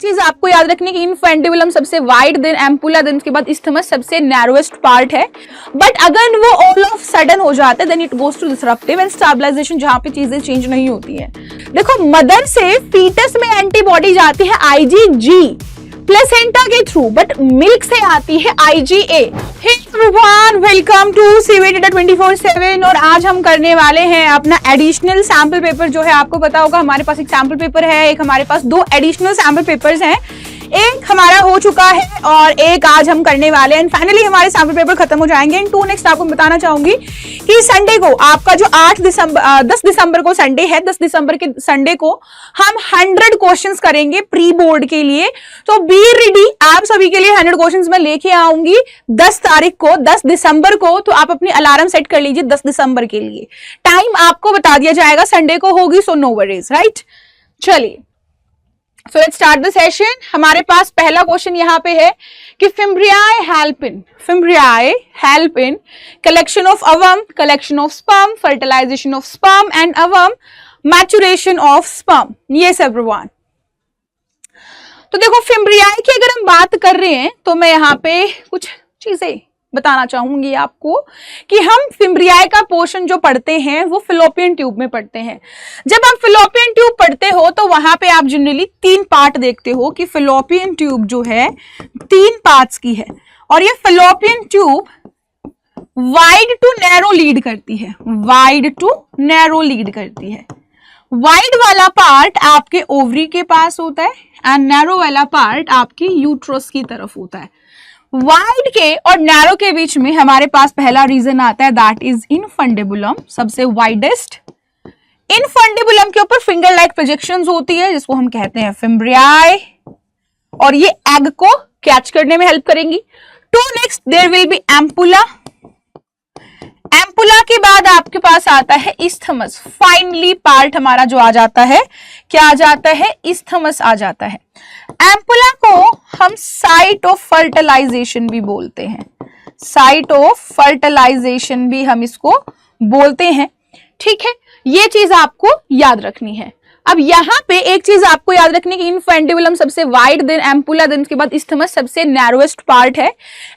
चीज आपको याद रखने की, इनफेंडिबुलम सबसे वाइड, देन एम्पुला, देन उसके बाद इस्थमस सबसे नैरोएस्ट पार्ट है। बट अगर वो ऑल ऑफ सडन हो जाता है then it goes to disruptive and stabilization, जहां पे चीजें चेंज नहीं होती है। देखो मदर से फीटस में एंटीबॉडी जाती है आईजीजी प्लेसेंटा के थ्रू, बट मिल्क से आती है IgA. Hey everyone, welcome to सीवेट 24/7। और आज हम करने वाले हैं अपना एडिशनल सैंपल पेपर। जो है आपको पता होगा हमारे पास एक सैंपल पेपर है, एक हमारे पास दो एडिशनल सैंपल पेपर्स हैं। एक हमारा हो चुका है और एक आज हम करने वाले हैं। फाइनली हमारे सैंपल पेपर खत्म हो जाएंगे। इन टू नेक्स्ट आपको बताना चाहूंगी कि संडे को आपका जो 10 दिसंबर को संडे है, 10 दिसंबर के संडे को हम 100 क्वेश्चंस करेंगे प्री बोर्ड के लिए। तो बी रेडी, आप सभी के लिए 100 क्वेश्चंस मैं लेके आऊंगी 10 तारीख को, 10 दिसंबर को। तो आप अपनी अलार्म सेट कर लीजिए 10 दिसंबर के लिए। टाइम आपको बता दिया जाएगा, संडे को होगी, सो नो वरीज, राइट। चलिए, so let's start the session. हमारे पास पहला क्वेश्चन यहाँ पे है कि fimbriae help in collection of ovum, collection of sperm, fertilization of sperm and ovum, maturation of sperm. ये सब एवरीवन। तो देखो फिम्ब्रियाई की अगर हम बात कर रहे हैं तो मैं यहाँ पे कुछ चीजें बताना चाहूंगी आपको कि हम फिम्ब्रियाई का पोर्शन जो पढ़ते हैं वो फिलोपियन ट्यूब में पढ़ते हैं। जब आप फिलोपियन ट्यूब पढ़ते हो तो वहां पे आप जनरली 3 पार्ट देखते हो कि फिलोपियन ट्यूब जो है 3 पार्ट्स की है। और ये fallopian tube wide to narrow lead करती है, वाइड टू नैरो लीड करती है। वाइड वाला पार्ट आपके ओवरी के पास होता है एंड नैरो वाला पार्ट आपकी यूट्रस की तरफ होता है। वाइड के और नैरो के बीच में हमारे पास पहला रीजन आता है, दैट इज इनफंडिबुलम, सबसे वाइडेस्ट। इनफंडिबुलम के ऊपर फिंगर लाइक प्रोजेक्शंस होती है जिसको हम कहते हैं फिम्ब्रियाई, और ये एग को कैच करने में हेल्प करेंगी। To next there will be ampulla. Ampulla के बाद आपके पास आता है इस्थमस। फाइनली पार्ट हमारा जो आ जाता है, क्या आ जाता है, इस्थमस आ जाता है। एम्पुला को हम साइट ऑफ फर्टिलाइजेशन भी बोलते हैं, साइट ऑफ फर्टिलाइजेशन भी हम इसको बोलते हैं, ठीक है। ये चीज आपको याद रखनी है। अब यहाँ पे एक चीज आपको याद रखनी की, इनफेंडिबुलम सबसे वाइड, देन एम्पुला, देन उसके बाद इस्थमस सबसे नैरोएस्ट पार्ट है।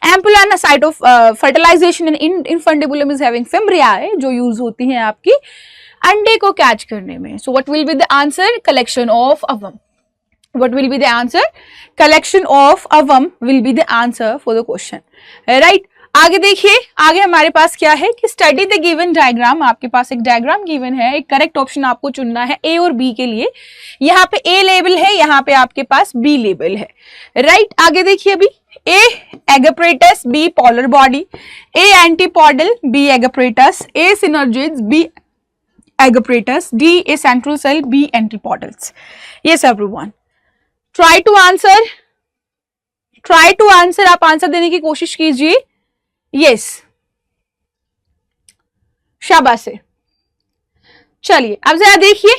एम्पुला ना site of fertilization and infundibulum is having fimbriae, जो यूज होती है आपकी अंडे को कैच करने में। So what will be the answer, collection of अवम। What will be the answer? Collection of ovum will be the answer for the question, right? आगे देखिए, आगे हमारे पास क्या है कि स्टडी द गिवन डायग्राम। आपके पास एक डायग्राम गिवन है, एक करेक्ट ऑप्शन आपको चुनना है ए और बी के लिए। यहाँ पे ए लेबल है, यहाँ पे आपके पास बी लेबल है, राइट। आगे देखिए, अभी A egg apparatus, B polar body, A antipodal, B egg apparatus, A synergids, B egg apparatus, D A central cell, B antipodals. ये सब एवरीवन ट्राई टू आंसर, आप आंसर देने की कोशिश कीजिए। यस, शाबाश है। चलिए अब जरा देखिए,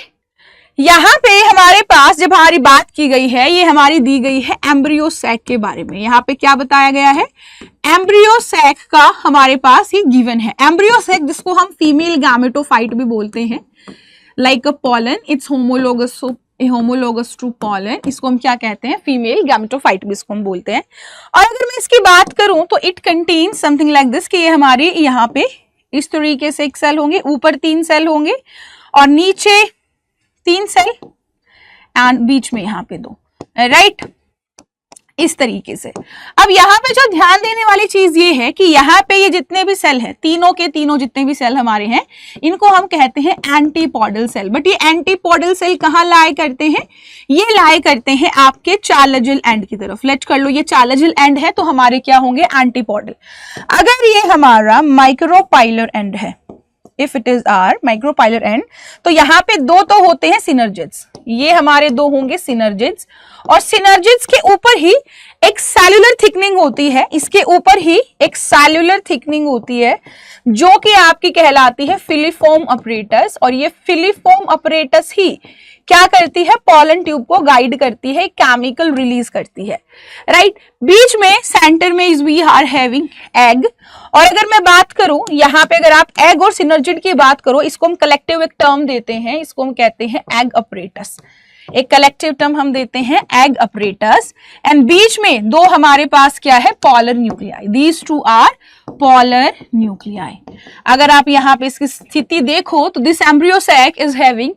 यहां पे हमारे पास जब हमारी बात की गई है, ये हमारी दी गई है एम्ब्रियो सैक के बारे में। यहाँ पे क्या बताया गया है, एम्ब्रियो सैक का हमारे पास ये गिवन है। एम्ब्रियो सैक जिसको हम फीमेल गैमेटोफाइट भी बोलते हैं, like a pollen, it's homologous to pollen, इसको हम क्या कहते हैं, फीमेल गैमेटोफाइट भी इसको हम बोलते हैं। और अगर मैं इसकी बात करूं तो it contains something like this, कि ये हमारी यहाँ पे इस तरीके से एक सेल होंगे, ऊपर 3 सेल होंगे और नीचे 3 सेल एंड बीच में यहाँ पे 2, राइट, इस तरीके से। अब यहाँ पे जो ध्यान देने वाली चीज ये है कि यहाँ पे ये जितने भी सेल हैं, तीनों के तीनों जितने भी सेल हमारे हैं, इनको हम कहते हैं एंटीपोडल सेल। बट ये एंटीपोडल सेल कहाँ लाए करते हैं, ये लाए करते हैं आपके चालजिल एंड की तरफ। लेट कर लो, ये चालजिल एंड है तो हमारे क्या होंगे, एंटीपोडल। अगर ये हमारा माइक्रोपाइलर एंड है, if it is our micropylar end, तो यहाँ पे 2 तो होते हैं सिनर्जिड्स, ये हमारे 2 होंगे सिनर्जिड्स। और सिनर्जिड्स के ऊपर ही एक सेल्यूलर थिकनिंग होती है, इसके ऊपर ही एक सेल्यूलर थिकनिंग होती है जो कि आपकी कहलाती है फिलीफोम अपरेटस। और ये फिलीफोम अपरेटस ही क्या करती है, पॉलन ट्यूब को गाइड करती है, केमिकल रिलीज करती है, राइट। बीच में सेंटर में is we are having egg. और अगर मैं बात करूं यहाँ पे, अगर आप एग और सिनर्जिड की बात करो, इसको हम कलेक्टिव एक टर्म देते हैं, इसको हम कहते हैं एग अपरेटस। एक कलेक्टिव टर्म हम देते हैं एग अपरेटस, एंड बीच में दो हमारे पास क्या है, polar nuclei, these two are polar nuclei. अगर आप यहाँ पे इसकी स्थिति देखो तो this embryo sac is having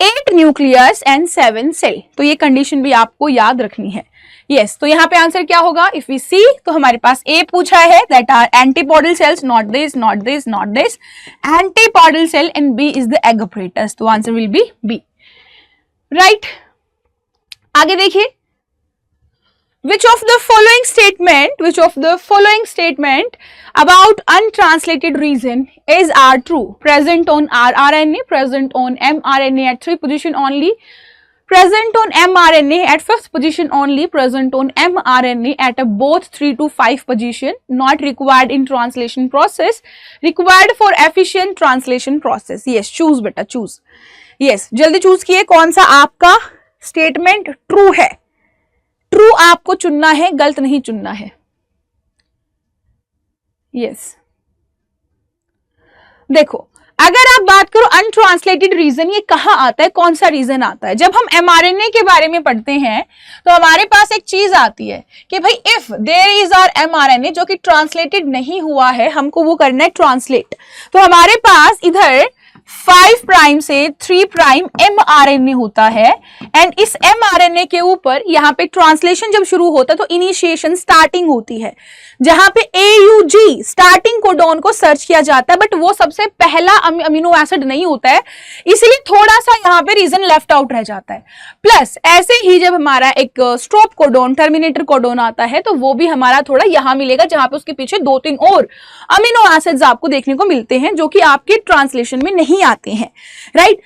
8 nucleus and 7 cell, तो ये कंडीशन भी आपको याद रखनी है। यस, तो यहाँ पे आंसर क्या होगा, इफ वी सी तो हमारे पास ए पूछा है that are antipodal cells, not this not this not this, antipodal cell, and B is the egg apparatus, तो answer will be B, right. आगे देखिए, which of the following statement about untranslated region is are true, present on rRNA, present on mRNA at 3 position only, present on mRNA at 5th position only, present on mRNA at both 3 to 5 position, not required in translation process, required for efficient translation process. Yes, choose बेटा, choose. Yes, जल्दी choose किए कौन सा आपका statement true है। True आपको चुनना है, गलत नहीं चुनना है। यस, देखो अगर आप बात करो अनट्रांसलेटेड रीजन, ये कहां आता है, कौन सा रीजन आता है, जब हम एमआरएनए के बारे में पढ़ते हैं तो हमारे पास एक चीज आती है कि भाई if there is are mRNA जो कि ट्रांसलेटेड नहीं हुआ है, हमको वो करना है ट्रांसलेट, तो हमारे पास इधर 5 प्राइम से 3 प्राइम mRNA होता है, एंड इस mRNA के ऊपर यहाँ पे ट्रांसलेशन जब शुरू होता है तो इनिशिएशन स्टार्टिंग होती है, जहां पे AUG स्टार्टिंग कोडोन को सर्च किया जाता है, बट वो सबसे पहला अमीनो एसिड नहीं होता है, इसलिए थोड़ा सा यहाँ पे रीजन लेफ्ट आउट रह जाता है। प्लस ऐसे ही जब हमारा एक स्टॉप कोडोन, टर्मिनेटर कोडोन आता है तो वो भी हमारा थोड़ा यहाँ मिलेगा, जहां पे उसके पीछे 2-3 और अमीनो एसिड्स आपको देखने को मिलते हैं जो कि आपके ट्रांसलेशन में नहीं आते हैं, राइट।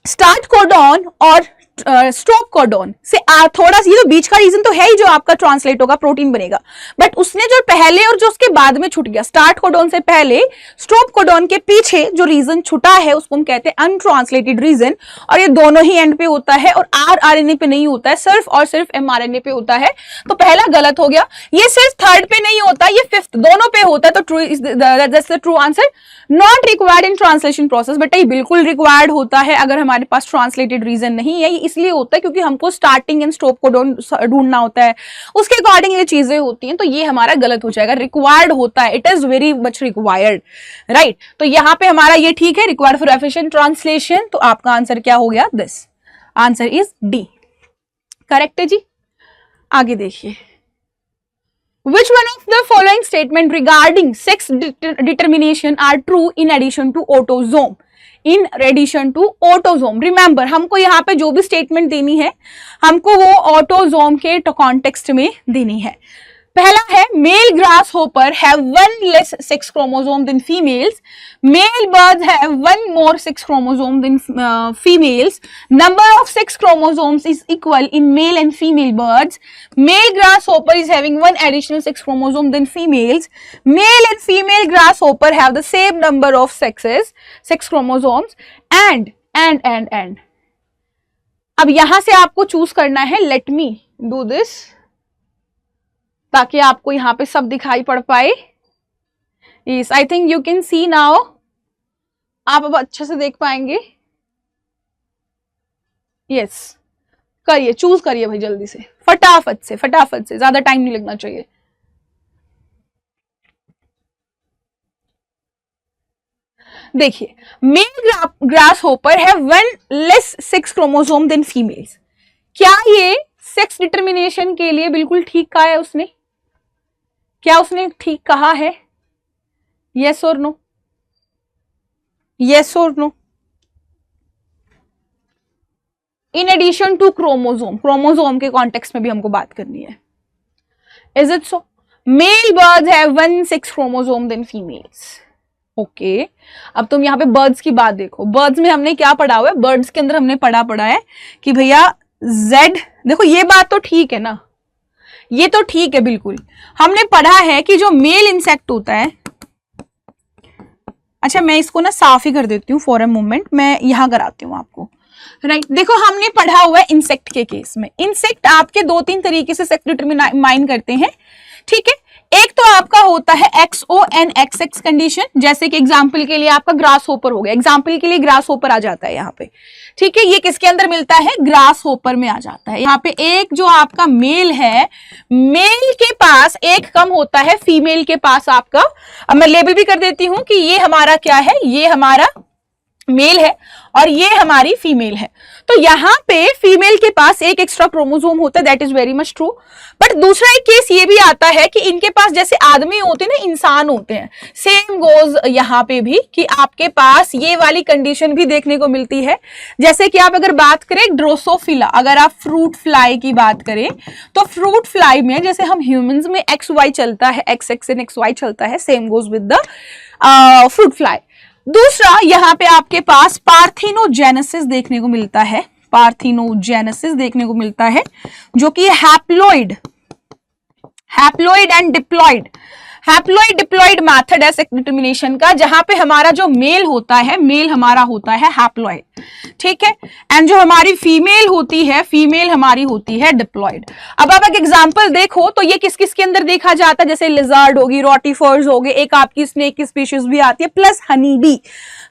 स्टार्ट कोडॉन और स्टॉप कोडॉन से थोड़ा सा, ये तो बीच का रीजन तो है ही जो आपका ट्रांसलेट होगा, प्रोटीन बनेगा, बट उसने जो पहले और जो उसके बाद में छूट गया, स्टार्ट कोडॉन से पहले स्टॉप कोडॉन के पीछे जो रीजन छूटा है उसको हम कहते हैं अनट्रांसलेटेड रीजन, और ये दोनों ही एंड पे होता है और आरआरएनए पे नहीं होता है, सिर्फ और सिर्फ एमआरएनए पे होता है, तो पहला गलत हो गया। ये सिर्फ थर्ड पे नहीं होता, ये फिफ्थ दोनों पे होता है, तो true is the true answer, not required in translation process, but ये बिल्कुल रिक्वायर्ड होता है अगर हमारे पास ट्रांसलेटेड रीजन नहीं है। ये इसलिए होता है क्योंकि हमको स्टार्टिंग एंड स्टॉप को ढूंढना होता है, उसके अकॉर्डिंग ये चीजें होती हैं, तो ये हमारा गलत हो जाएगा, रिक्वायर्ड होता है, it is very much required, right. तो यहां पे हमारा ये ठीक है, रिक्वायर्ड फॉर एफिशिएंट ट्रांसलेशन, तो आपका आंसर क्या हो गया, this answer is D, correct है जी। आगे देखिए, which one of the following statement regarding sex determination are true in addition to autosome? In addition to autosome, remember हमको यहाँ पे जो भी स्टेटमेंट देनी है हमको वो ऑटोजोम के कॉन्टेक्स्ट में देनी है। पहला है male grasshopper have 1 less sex chromosome than females, male birds have 1 more sex chromosome than females, number of sex chromosomes is equal in male and female birds, male grasshopper is having 1 additional sex chromosome than females, male and female grasshopper have the same number of sex chromosomes, and अब यहां से आपको choose करना है, let me do this ताकि आपको यहां पे सब दिखाई पड़ पाए। Yes, I think you can see now, आप अब अच्छे से देख पाएंगे। यस, करिए, चूज करिए भाई जल्दी से, फटाफट से, ज्यादा टाइम नहीं लगना चाहिए। देखिए, मेल ग्रास होपर है 1 less sex chromosome than females, क्या ये सेक्स डिटर्मिनेशन के लिए बिल्कुल ठीक कहा है उसने? क्या उसने ठीक कहा है? यस और नो, यस और no. In addition to chromosome के कॉन्टेक्स्ट में भी हमको बात करनी है। Is it so? Male birds have 1 sex chromosome than females. Okay, अब तुम यहाँ पे बर्ड्स की बात देखो, बर्ड्स में हमने क्या पढ़ा हुआ है, बर्ड्स के अंदर हमने पढ़ा है कि भैया Z, देखो ये बात तो ठीक है ना, ये तो ठीक है बिल्कुल, हमने पढ़ा है कि जो मेल इंसेक्ट होता है, अच्छा मैं इसको ना साफ ही कर देती हूँ फॉर अ मोमेंट, मैं यहां कराती हूँ आपको, राइट। देखो हमने पढ़ा हुआ है इंसेक्ट के केस में, इंसेक्ट आपके 2-3 तरीके से सेक्स डिटरमाइन करते हैं, ठीक है। एक तो आपका होता है XONXX कंडीशन, जैसे कि एग्जाम्पल के लिए आपका ग्रास होपर हो गया, एग्जाम्पल के लिए ग्रास होपर आ जाता है यहाँ पे, ठीक है। ये किसके अंदर मिलता है? ग्रास होपर में आ जाता है। यहाँ पे एक जो आपका मेल है, मेल के पास एक कम होता है फीमेल के पास आपका। अब मैं लेबल भी कर देती हूं कि ये हमारा क्या है, ये हमारा मेल है और ये हमारी फीमेल है। तो यहाँ पे फीमेल के पास एक एक्स्ट्रा क्रोमोसोम होता है, that is very much true. But दूसरा एक केस ये भी आता है कि इनके पास जैसे आदमी होते हैं ना, इंसान होते हैं, सेम गोज यहाँ पे भी कि आपके पास ये वाली कंडीशन भी देखने को मिलती है। जैसे कि आप अगर बात करें ड्रोसोफिला, अगर आप फ्रूट फ्लाई की बात करें तो फ्रूट फ्लाई में जैसे हम ह्यूमंस में XY चलता है, XX एंड XY चलता है, same goes with the fruit fly. दूसरा यहाँ पे आपके पास पार्थिनोजेनेसिस देखने को मिलता है, पार्थिनोजेनेसिस देखने को मिलता है, जो कि haploid and diploid, haploid diploid method है सेक्स डिटर्मिनेशन का, जहां पे हमारा जो मेल होता है, मेल हमारा होता है हैप्लॉइड, ठीक है, एंड जो हमारी फीमेल होती है, फीमेल हमारी होती है डिप्लॉइड। अब आप एक एग्जांपल देखो तो ये किस किस के अंदर देखा जाता है, जैसे लिजर्ड होगी, रोटीफर्स हो गए, एक आपकी स्नेक की स्पीशीज भी आती है, plus honey bee,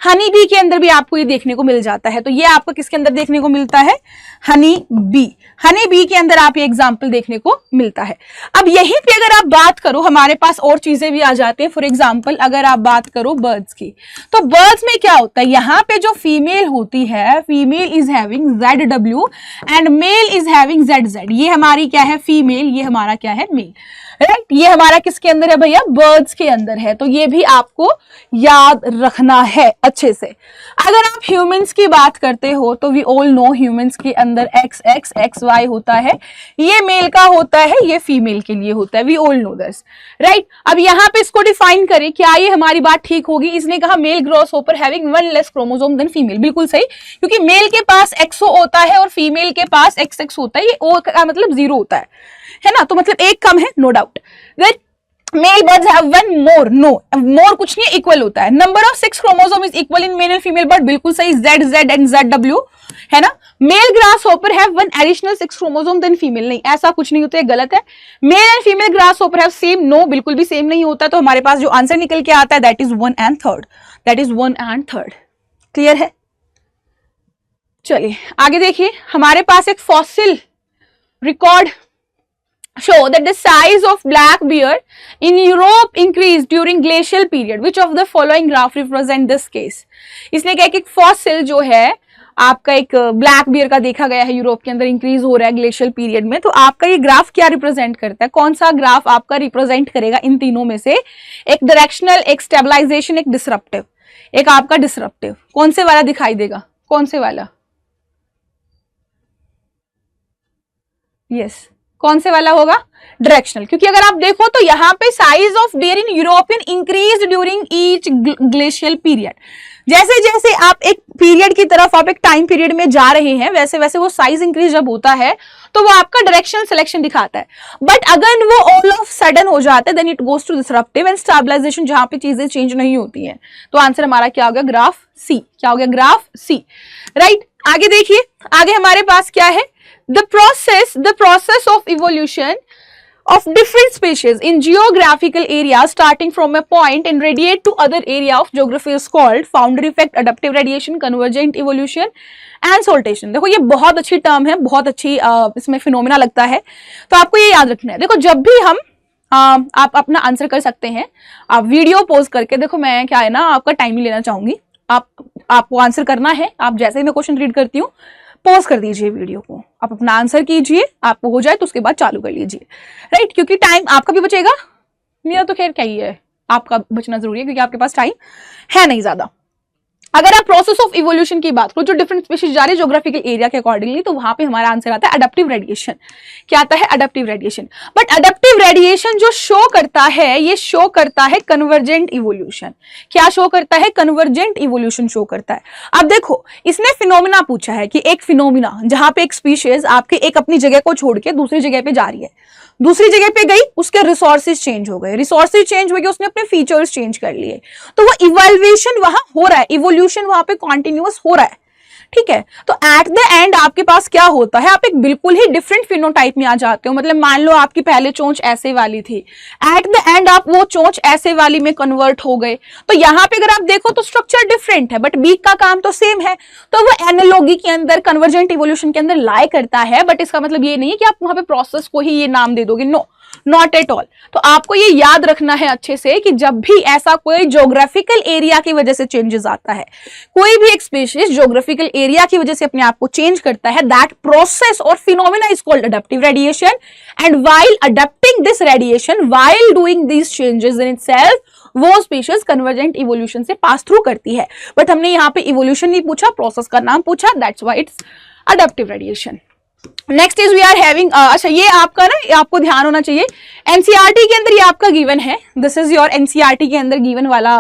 honey bee के अंदर भी आपको ये देखने को मिल जाता है। तो ये आपको किसके अंदर देखने को मिलता है? हनी बी, हनी बी के अंदर आप ये एग्जाम्पल देखने को मिलता है। अब यहीं पे अगर आप बात करो, हमारे पास और चीजें भी आ जाती हैं। फॉर एग्जाम्पल अगर आप बात करो बर्ड्स की, तो बर्ड्स में क्या होता है, यहाँ पे जो फीमेल होती है, female is having ZW and male is having ZZ। ये हमारी क्या है? फीमेल, ये हमारा क्या है? Male, right. ये हमारा किसके अंदर है भैया? बर्ड्स के अंदर है। तो ये भी आपको याद रखना है अच्छे से। अगर आप ह्यूमंस की बात करते हो तो वी ऑल नो ह्यूमंस के अंदर XX XY होता है, ये मेल का होता है, ये फीमेल के लिए होता है, we all know this, right. अब यहाँ पे इसको डिफाइन करें, क्या ये हमारी बात ठीक होगी? इसने कहा male grasshopper having one less chromosome than female, बिल्कुल सही, क्योंकि मेल के पास XO होता है और फीमेल के पास XX होता है, ये O का मतलब 0 होता है ना, तो मतलब एक कम है, no doubt. Male birds have one more, no more कुछ नहीं, इक्वल होता है। Number of 6 chromosome is equal in male and female bird, बिल्कुल सही, ZZ एंड ZW, है ना। Male grasshopper have one additional 6 chromosome than female, नहीं ऐसा कुछ नहीं होता है, गलत है। Male and female grasshopper have same, no बिल्कुल भी सेम नहीं होता। तो हमारे पास जो आंसर निकल के आता है that is 1 and 3, that is 1 and 3, clear है। चलिए आगे देखिए, हमारे पास एक fossil record show that the size of black bear in Europe increased during glacial period. Which of the following graph represent this case? इसने कहा कि फॉसिल जो है आपका एक ब्लैक बियर का देखा गया है, यूरोप के अंदर इंक्रीज हो रहा है ग्लेशियल पीरियड में। तो आपका ये ग्राफ क्या रिप्रेजेंट करता है? कौन सा ग्राफ आपका रिप्रेजेंट करेगा इन तीनों में से? एक डायरेक्शनल, एक स्टेबलाइजेशन, एक डिसरप्टिव। एक आपका डिसरप्टिव कौन से वाला दिखाई देगा? कौन से वाला? यस, कौन से वाला होगा? डायरेक्शनल, क्योंकि अगर आप देखो तो यहाँ पे size of bear in European increase during each glacial period. जैसे जैसे आप एक पीरियड की तरफ, आप एक टाइम पीरियड में जा रहे हैं, वैसे वैसे वो साइज इंक्रीज जब होता है तो वो आपका डायरेक्शनल सिलेक्शन दिखाता है। बट अगर वो ऑल ऑफ सडन हो जाता है then it goes to disruptive and stabilization, जहां पे चीजें चेंज नहीं होती हैं। तो आंसर हमारा क्या हो गया? ग्राफ सी। क्या हो गया? ग्राफ सी, राइट। आगे देखिए, आगे हमारे पास क्या है? The process of evolution of different species in geographical areas starting from a point and radiate to other area of geography is called founder effect, adaptive radiation, convergent evolution and saltation। देखो ये बहुत अच्छी term है, बहुत अच्छी इसमें phenomena लगता है, तो आपको ये याद रखना है। देखो जब भी हम आप अपना आंसर कर सकते हैं, आप वीडियो पोज करके देखो, मैं क्या है ना आपका टाइम ही लेना चाहूंगी, आपको आंसर करना है। आप जैसे ही मैं क्वेश्चन रीड करती हूँ पॉज कर दीजिए वीडियो को, आप अपना आंसर कीजिए, आपको हो जाए तो उसके बाद चालू कर लीजिए, राइट। क्योंकि टाइम आपका भी बचेगा, मेरा तो खैर क्या ही है, आपका बचना जरूरी है क्योंकि आपके पास टाइम है नहीं ज्यादा। अगर आप प्रोसेस ऑफ इवोल्यूशन की बात करो, जो डिफरेंट स्पीशीज जा रही है ज्योग्राफिकल एरिया के अकॉर्डिंगली, तो वहां पे हमारा आंसर आता है अडैप्टिव रेडिएशन। क्या आता है? Adaptive radiation. But adaptive radiation जो शो करता है, ये शो करता है कन्वर्जेंट इवोल्यूशन। क्या शो करता है? कन्वर्जेंट इवोल्यूशन शो करता है। अब देखो, इसने फिनोमिना पूछा है कि एक फिनोमिना जहां पे एक स्पीशीज आपके एक अपनी जगह को छोड़ के दूसरी जगह पे जा रही है, दूसरी जगह पे गई, उसके रिसोर्सेज चेंज हो गए, रिसोर्सेज चेंज हो गए, उसने अपने फीचर्स चेंज कर लिए, तो वो इवोल्यूशन वहां हो रहा है, इवोल्यूशन वहां पे कॉन्टिन्यूअस हो रहा है, ठीक है। तो एट द एंड आपके पास क्या होता है, आप एक बिल्कुल ही डिफरेंट फिनोटाइप में आ जाते हो। मतलब मान लो आपकी पहले चोंच ऐसे वाली थी, एट द एंड आप वो चोंच ऐसे वाली में कन्वर्ट हो गए। तो यहाँ पे अगर आप देखो तो स्ट्रक्चर डिफरेंट है बट बीक का काम तो सेम है। तो वो एनालॉजी के अंदर, कन्वर्जेंट इवोल्यूशन के अंदर लाई करता है, बट इसका मतलब ये नहीं है कि आप वहां पे प्रोसेस को ही ये नाम दे दोगे, नो, नॉट एट ऑल। तो आपको ये याद रखना है अच्छे से कि जब भी ऐसा कोई ज्योग्राफिकल एरिया की वजह से चेंजेस आता है, कोई भी एक स्पीशीज ज्योग्राफिकल एरिया की वजह से अपने आप को चेंज करता है, दैट प्रोसेस और phenomena is called adaptive radiation. And while adapting this radiation, while doing these changes in itself, वो स्पीशीज कन्वर्जेंट इवोल्यूशन से पास थ्रू करती है। बट हमने यहाँ पे इवोल्यूशन नहीं पूछा, प्रोसेस का नाम पूछा, that's why it's adaptive radiation. Next is we are having, अच्छा ये आपका ना, आपको ध्यान होना चाहिए, एनसीईआरटी के अंदर ये आपका गिवन है, दिस इज योर एनसीईआरटी के अंदर गिवन वाला,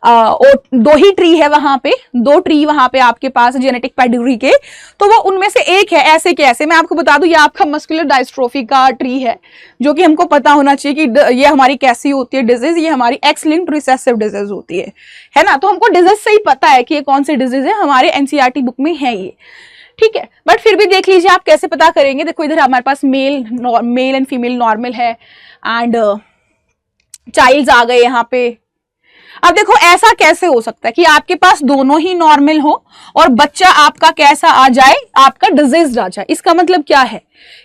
दो ही ट्री है वहां पे, दो ट्री वहां पे आपके पास जेनेटिक पेडिग्री के, तो वो उनमें से एक है ऐसे कैसे। मैं आपको बता दूं ये आपका मस्कुलर डायस्ट्रोफी का ट्री है, जो कि हमको पता होना चाहिए कि ये हमारी कैसी होती है डिजीज, ये हमारी एक्स लिंक्ड रिसेसिव डिजीज होती है ना। तो हमको डिजीज से ही पता है कि ये कौन सी डिजीज है, हमारे एनसीईआरटी बुक में है ये, ठीक है। बट फिर भी देख लीजिए आप कैसे पता करेंगे। देखो इधर हमारे पास मेल एंड फीमेल नॉर्मल है एंड चाइल्ड्स आ गए यहाँ पे। अब देखो ऐसा कैसे हो सकता है कि आपके पास दोनों ही नॉर्मल हो और बच्चा आपका कैसा आ जाए, आपका डिजीज आ जाए। इसका मतलब क्या है,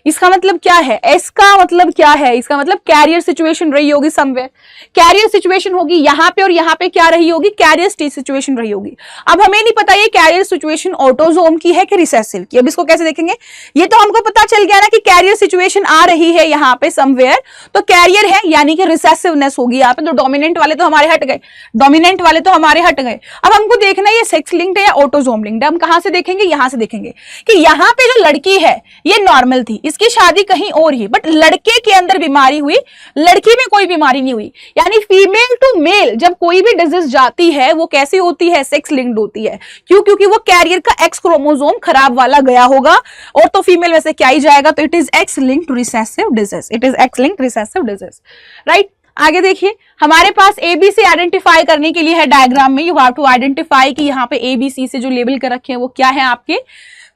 इसका मतलब क्या है, इसका मतलब क्या है, इसका मतलब कैरियर सिचुएशन रही होगी समवेयर, कैरियर सिचुएशन होगी यहाँ पे, और यहाँ पे क्या रही होगी, कैरियर स्टेज सिचुएशन रही होगी। अब हमें नहीं पता ये कैरियर सिचुएशन ऑटोजोम की है कि रिसेसिव की। अब इसको कैसे देखेंगे, ये तो हमको पता चल गया ना कि कैरियर सिचुएशन आ रही है यहाँ पे समवेयर, तो कैरियर है यानी कि रिसेसिवनेस होगी यहाँ पे। तो डोमिनेंट वाले तो हमारे हट गए, डोमिनेंट वाले तो हमारे हट गए। अब हमको देखना है ये सेक्स लिंक्ड है या ऑटोजोम लिंक्ड है। हम कहां से देखेंगे, यहां से देखेंगे कि यहाँ पे जो लड़की है ये नॉर्मल थी, इसकी शादी कहीं और ही, बट लड़के के अंदर बीमारी हुई, लड़की में कोई बीमारी नहीं हुई। यानी फीमेल टू मेल जब कोई भी डिजीज जाती है वो कैसी होती है, सेक्स लिंक्ड होती है। क्यों, क्योंकि वो कैरियर का एक्स क्रोमोसोम खराब वाला गया होगा, और तो फीमेल में से क्या ही जाएगा, तो it is x linked recessive disease, it is x linked recessive disease, right. आगे देखिए हमारे पास एबीसी आइडेंटिफाई करने के लिए है डायग्राम में, यू हैव टू आइडेंटिफाई कि यहाँ पे एबीसी से जो लेबल कर रखे हैं वो क्या है आपके।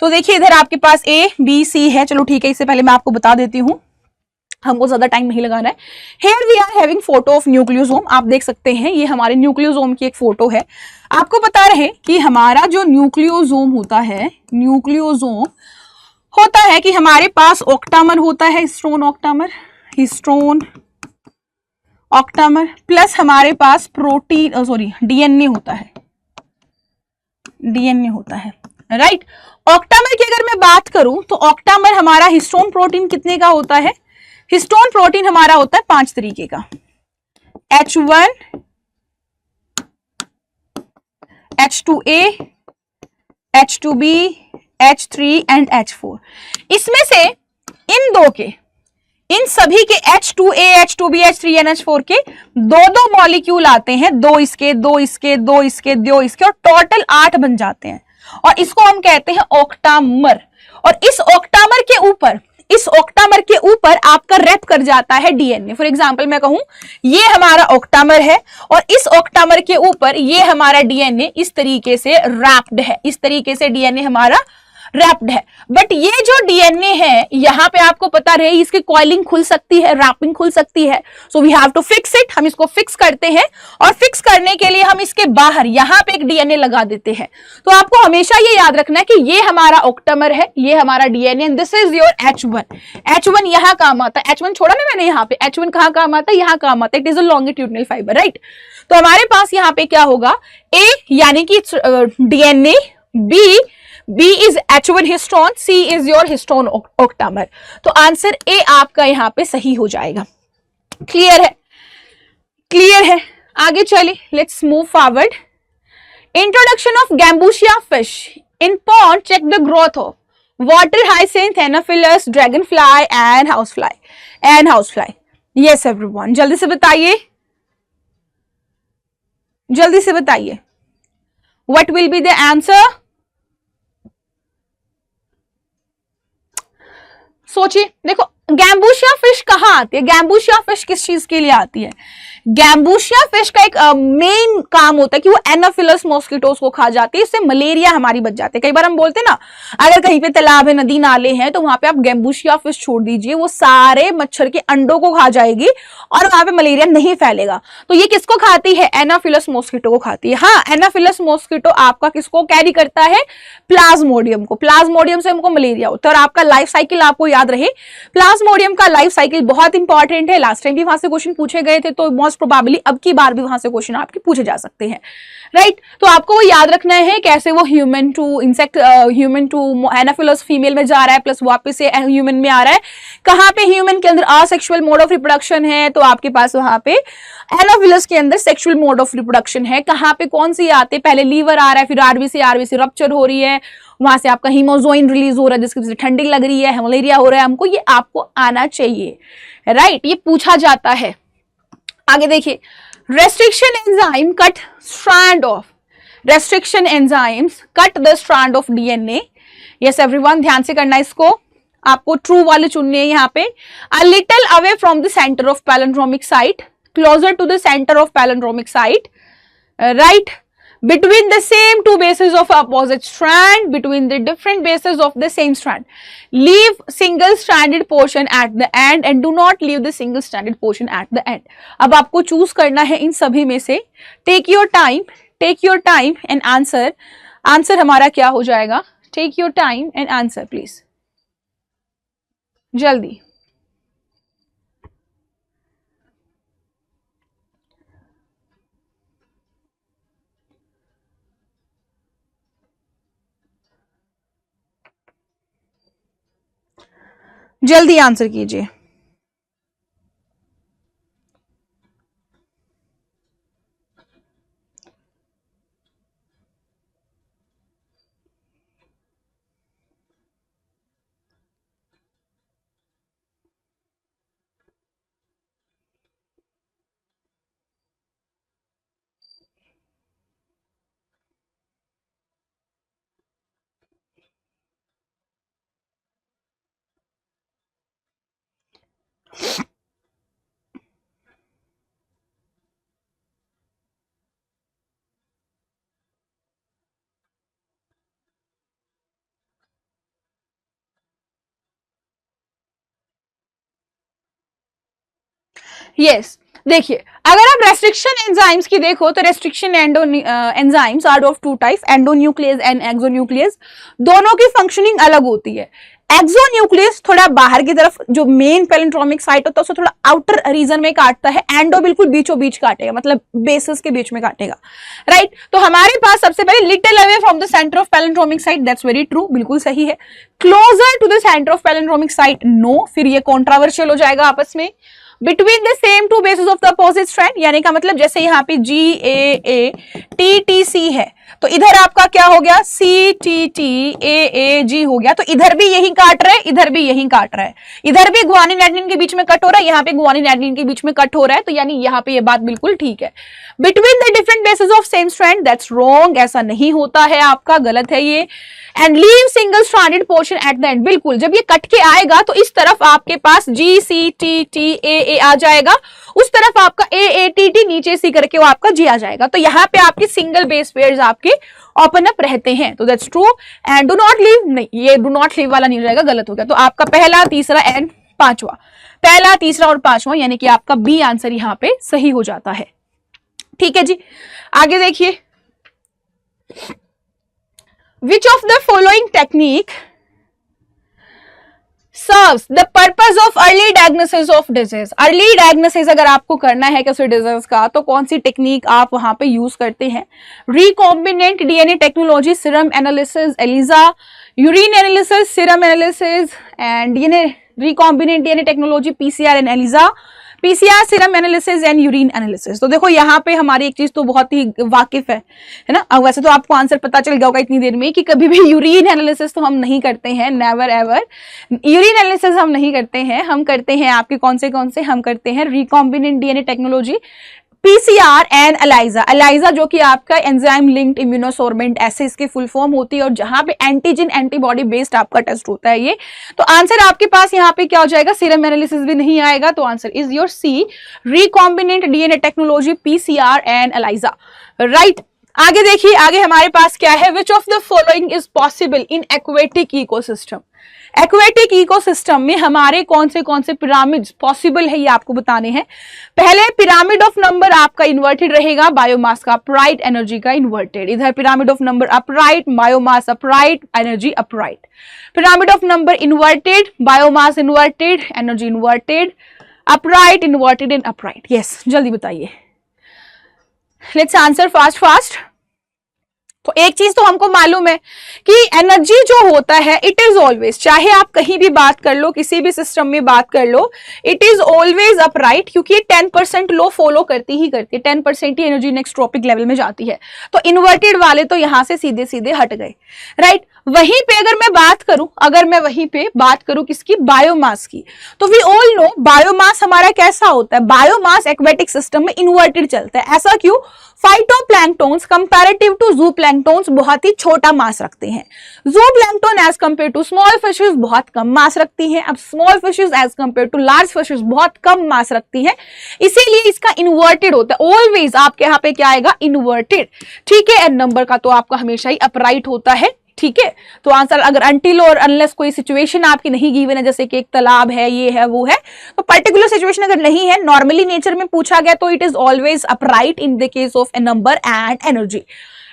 तो देखिए इधर आपके पास ए बी सी है, चलो ठीक है, इससे पहले मैं आपको बता देती हूँ, हमको ज्यादा टाइम नहीं लगाना है। Here we are having photo of nucleosome, आप देख सकते हैं ये हमारे न्यूक्लियोसोम की एक फोटो है। आपको बता रहे कि हमारा जो न्यूक्लियोसोम होता है, न्यूक्लियोसोम होता है कि हमारे पास ऑक्टामर होता है, histone octamer, histone octamer, plus हमारे पास प्रोटीन सॉरी डीएनए होता है, डीएनए होता है, राइट। ऑक्टामर की अगर मैं बात करूं तो ऑक्टामर हमारा हिस्टोन प्रोटीन कितने का होता है, हिस्टोन प्रोटीन हमारा होता है 5 तरीके का, H1, H2A, H2B, H3 and H4। इसमें से इन दो के, इन सभी के H2A, H2B, H3 and H4 के दो मॉलिक्यूल आते हैं, दो इसके, दो इसके, दो इसके, दो इसके, और टोटल 8 बन जाते हैं, और इसको हम कहते हैं ऑक्टामर। और इस ऑक्टामर के ऊपर, इस ऑक्टामर के ऊपर आपका रैप कर जाता है डीएनए। फॉर एग्जांपल मैं कहूं ये हमारा ऑक्टामर है और इस ऑक्टामर के ऊपर ये हमारा डीएनए इस तरीके से रैप्ड है, इस तरीके से डीएनए हमारा रैप्ड है। बट ये जो डीएनए है यहाँ पे आपको पता रहे इसकी कॉइलिंग खुल सकती है, रैपिंग खुल सकती है, so we have to fix it. हम इसको फिक्स करते हैं और फिक्स करने के लिए हम इसके बाहर यहाँ पे एक डीएनए लगा देते हैं। तो आपको हमेशा ये याद रखना है कि ये हमारा ऑक्टामर है, ये हमारा DNA, and this is your H1। H1 यहाँ काम आता है, H1 छोड़ा ना मैंने, यहाँ पे H1 कहाँ काम आता है, यहाँ काम आता है, it is a longitudinal fibre, right. तो हमारे पास यहाँ पे क्या होगा, A यानी कि DNA, B is H1 histone, C is your histone octamer. तो आंसर A आपका यहाँ पे सही हो जाएगा। क्लियर है, क्लियर है। आगे चलिए, let's move forward. Introduction of gambusia fish in pond, check the growth of water hyacinth, anopheles, dragon fly and house fly. Yes everyone, जल्दी से बताइए, जल्दी से बताइए, what will be the answer. सोचिए, देखो गैम्बूशिया फिश फिश कहाँ आती है? गैम्बूशिया फिश किस चीज के लिए आती है? गैम्बूशिया फिश का एक मेन काम होता है कि वो एनाफिलस मॉस्किटोस को खा जाती है, इससे मलेरिया हमारी बच जाती है। कई बार हम बोलते हैं ना, अगर कहीं पे तालाब है, नदी नाले हैं, तो वहां पे आप गैम्बूशिया फिश छोड़ दीजिए, वो सारे मच्छर के अंडों को खा जाएगी और वहां पे मलेरिया नहीं फैलेगा। तो ये किसको खाती है? एनाफिलस मॉस्किटो को खाती है। हाँ, एनाफिलस मॉस्किटो आपका किसको कैरी करता है? प्लाज्मोडियम को। प्लाज्मोडियम से हमको मलेरिया होता है। और आपका लाइफ साइकिल आपको याद रहे, प्लाज्मोडियम का लाइफ साइकिल बहुत इंपॉर्टेंट है। लास्ट टाइम भी वहां से क्वेश्चन पूछे गए थे, तो मोस्ट प्रोबेबली अब की बार भी वहां से क्वेश्चन आपके पूछे जा सकते हैं, राइट? तो आपको वो याद रखना है कैसे वो human to insect, human to anopheles female में जा रहा है, प्लस वापस से ह्यूमन में आ रहा है। कहां पे ह्यूमन के अंदर असेक्सुअल मोड ऑफ रिप्रोडक्शन है, तो आपके पास वहां पे एनाफिलस के अंदर सेक्सुअल मोड ऑफ रिप्रोडक्शन है। कहां पे कौन सी आते? पहले लीवर आ रहा है, फिर आरबीसी रप्चर हो रही है, वहां से आपका हीमोजोइन रिलीज हो रहा है, जिसकी वजह से ठंडी लग रही है, मलेरिया हो रहा है हमको। ये आपको आना चाहिए, राइट? ये पूछा जाता है। आगे देखिए, restriction enzyme cut strand of, restriction enzymes cut the strand of DNA। yes everyone, ध्यान से करना इसको, आपको ट्रू वाले चुनने हैं यहाँ पे। a little away from the center of palindromic site, closer to the center of palindromic site, right? between the same two bases of opposite strand, between the different bases of the same strand, leave single stranded portion at the end and do not leave the single stranded portion at the end। अब आपको choose करना है इन सभी में से। Take your time and answer. Answer हमारा क्या हो जाएगा? Take your time and answer please, जल्दी। जल्दी आंसर कीजिए। यस, देखिए, अगर आप रेस्ट्रिक्शन एंजाइम्स की देखो तो restriction enzymes are of two type, endonuclease and exonuclease. दोनों की फंक्शनिंग अलग होती है। एक्सोन्यूक्लियस थोड़ा बाहर की तरफ, जो मेन पैलेंड्रोमिक साइट होता है उसको थोड़ा आउटर रीजन में काटता है। एंडो बिल्कुल बीचों बीच काटेगा, मतलब बेसिस के बीच में काटेगा, राइट? तो हमारे पास सबसे पहले little away from the centre of palindromic site, that's very true, बिल्कुल सही है। Closer to the centre of palindromic site, no, फिर ये कॉन्ट्रावर्शियल हो जाएगा आपस में। Between the same two basis of the opposite strand, यानी का मतलब जैसे यहाँ पे GAATTC है, तो इधर आपका क्या हो गया? CTTAAG हो गया। तो इधर भी यही काट रहा है, इधर भी यही काट रहा है, इधर भी गुआनिन एडेनिन के बीच में कट हो रहा है, यहाँ पे गुआनिन एडेनिन के बीच में कट हो रहा है। तो यानी यहाँ पे ये बात बिल्कुल ठीक है। Between the different basis of same strand, that's wrong, ऐसा नहीं होता है, आपका गलत है ये। And leave single stranded portion at the end, बिल्कुल जब ये कट के आएगा तो इस तरफ आपके पास GCTTAA आ जाएगा, उस तरफ आपका AATT नीचे सी करके वो आपका G आ जाएगा। तो यहाँ पे आपके सिंगल बेस पेयर्स आपके ओपन अप रहते हैं, तो that's true. And do not leave, नहीं, ये डू नॉट लीव वाला नहीं हो जाएगा, गलत हो गया। तो आपका पहला, तीसरा एंड पांचवा, पहला, तीसरा और पांचवा, यानी कि आपका बी आंसर यहाँ पे सही हो जाता है। ठीक है जी, आगे देखिए। Which of the following technique serves the purpose of early diagnosis of disease? Early diagnosis अगर आपको करना है किसी डिजीज का, तो कौन सी टेक्निक आप वहां पे यूज करते हैं? Recombinant DNA technology, serum analysis, ELISA, urine analysis, serum analysis and DNA, recombinant DNA technology, PCR and ELISA, PCR, serum analysis and urine analysis. तो देखो यहाँ पे हमारी एक चीज तो बहुत ही वाकिफ है ना। अब वैसे तो आपको आंसर पता चल गया होगा इतनी देर में कि कभी भी यूरिन एनालिसिस तो हम नहीं करते हैं, नेवर एवर यूरिन एनालिसिस हम नहीं करते हैं। हम करते हैं आपके कौन से हम करते हैं recombinant DNA technology, PCR and ELISA, ELISA जो कि आपका एंजाइम लिंक्ड इम्यूनोसोर्बेंट ऐसे इसकी फुल फॉर्म होती है, और जहां पे एंटीजन एंटीबॉडी बेस्ड आपका टेस्ट होता है ये। तो आंसर आपके पास यहाँ पे क्या हो जाएगा, सीरम एनालिसिस भी नहीं आएगा, तो answer is your C, recombinant DNA technology PCR and ELISA, right. आगे देखिए, आगे हमारे पास क्या है, which of the following is possible in aquatic ecosystem. Aquatic ecosystem में हमारे कौन से पिरामिड्स पॉसिबल है ये आपको बताने हैं। पहले पिरामिड ऑफ नंबर आपका इन्वर्टेड रहेगा, बायोमास का अपराइट, एनर्जी का इन्वर्टेड। इधर pyramid of number upright, biomass upright, energy upright. Pyramid of number inverted, biomass inverted, energy inverted, upright, inverted and upright. Yes, जल्दी बताइए, लेट्स आंसर फास्ट। तो एक चीज तो हमको मालूम है कि एनर्जी जो होता है इट इज ऑलवेज, चाहे आप कहीं भी बात कर लो, किसी भी सिस्टम में बात कर लो, इट इज ऑलवेज अपराइट, क्योंकि ये 10% लो फॉलो करती ही करती है, 10% ही एनर्जी नेक्स्ट ट्रॉपिक लेवल में जाती है। तो इन्वर्टेड वाले तो यहां से सीधे सीधे हट गए, राइट। वहीं पे अगर मैं वहीं पे बात करूं किसकी, बायोमास की, तो वी ऑल नो बायोमास हमारा कैसा होता है, बायोमास एक्वेटिक सिस्टम में इन्वर्टेड चलता है। ऐसा क्यों, फाइटोप्लैंक्टन्स कंपैरेटिव टू ज़ूप्लैंक्टन्स बहुत ही छोटा मास रखते हैं। Zooplankton as compared to small fishes बहुत कम मास रखती हैं। अब small fishes as compared to large fishes बहुत कम मास रखती हैं, इसीलिए इसका इन्वर्टेड होता है। ऑलवेज आपके यहाँ पे क्या आएगा, इन्वर्टेड, ठीक है। एंड नंबर का तो आपका हमेशा ही अपराइट होता है, ठीक है। तो आंसर अगर अनटिल और अनलेस कोई सिचुएशन आपकी नहीं गिवन है, जैसे कि एक तालाब है, ये है, वो है, तो पर्टिकुलर सिचुएशन अगर नहीं है, नॉर्मली नेचर में पूछा गया, तो it is always upright in the case of A number and energy,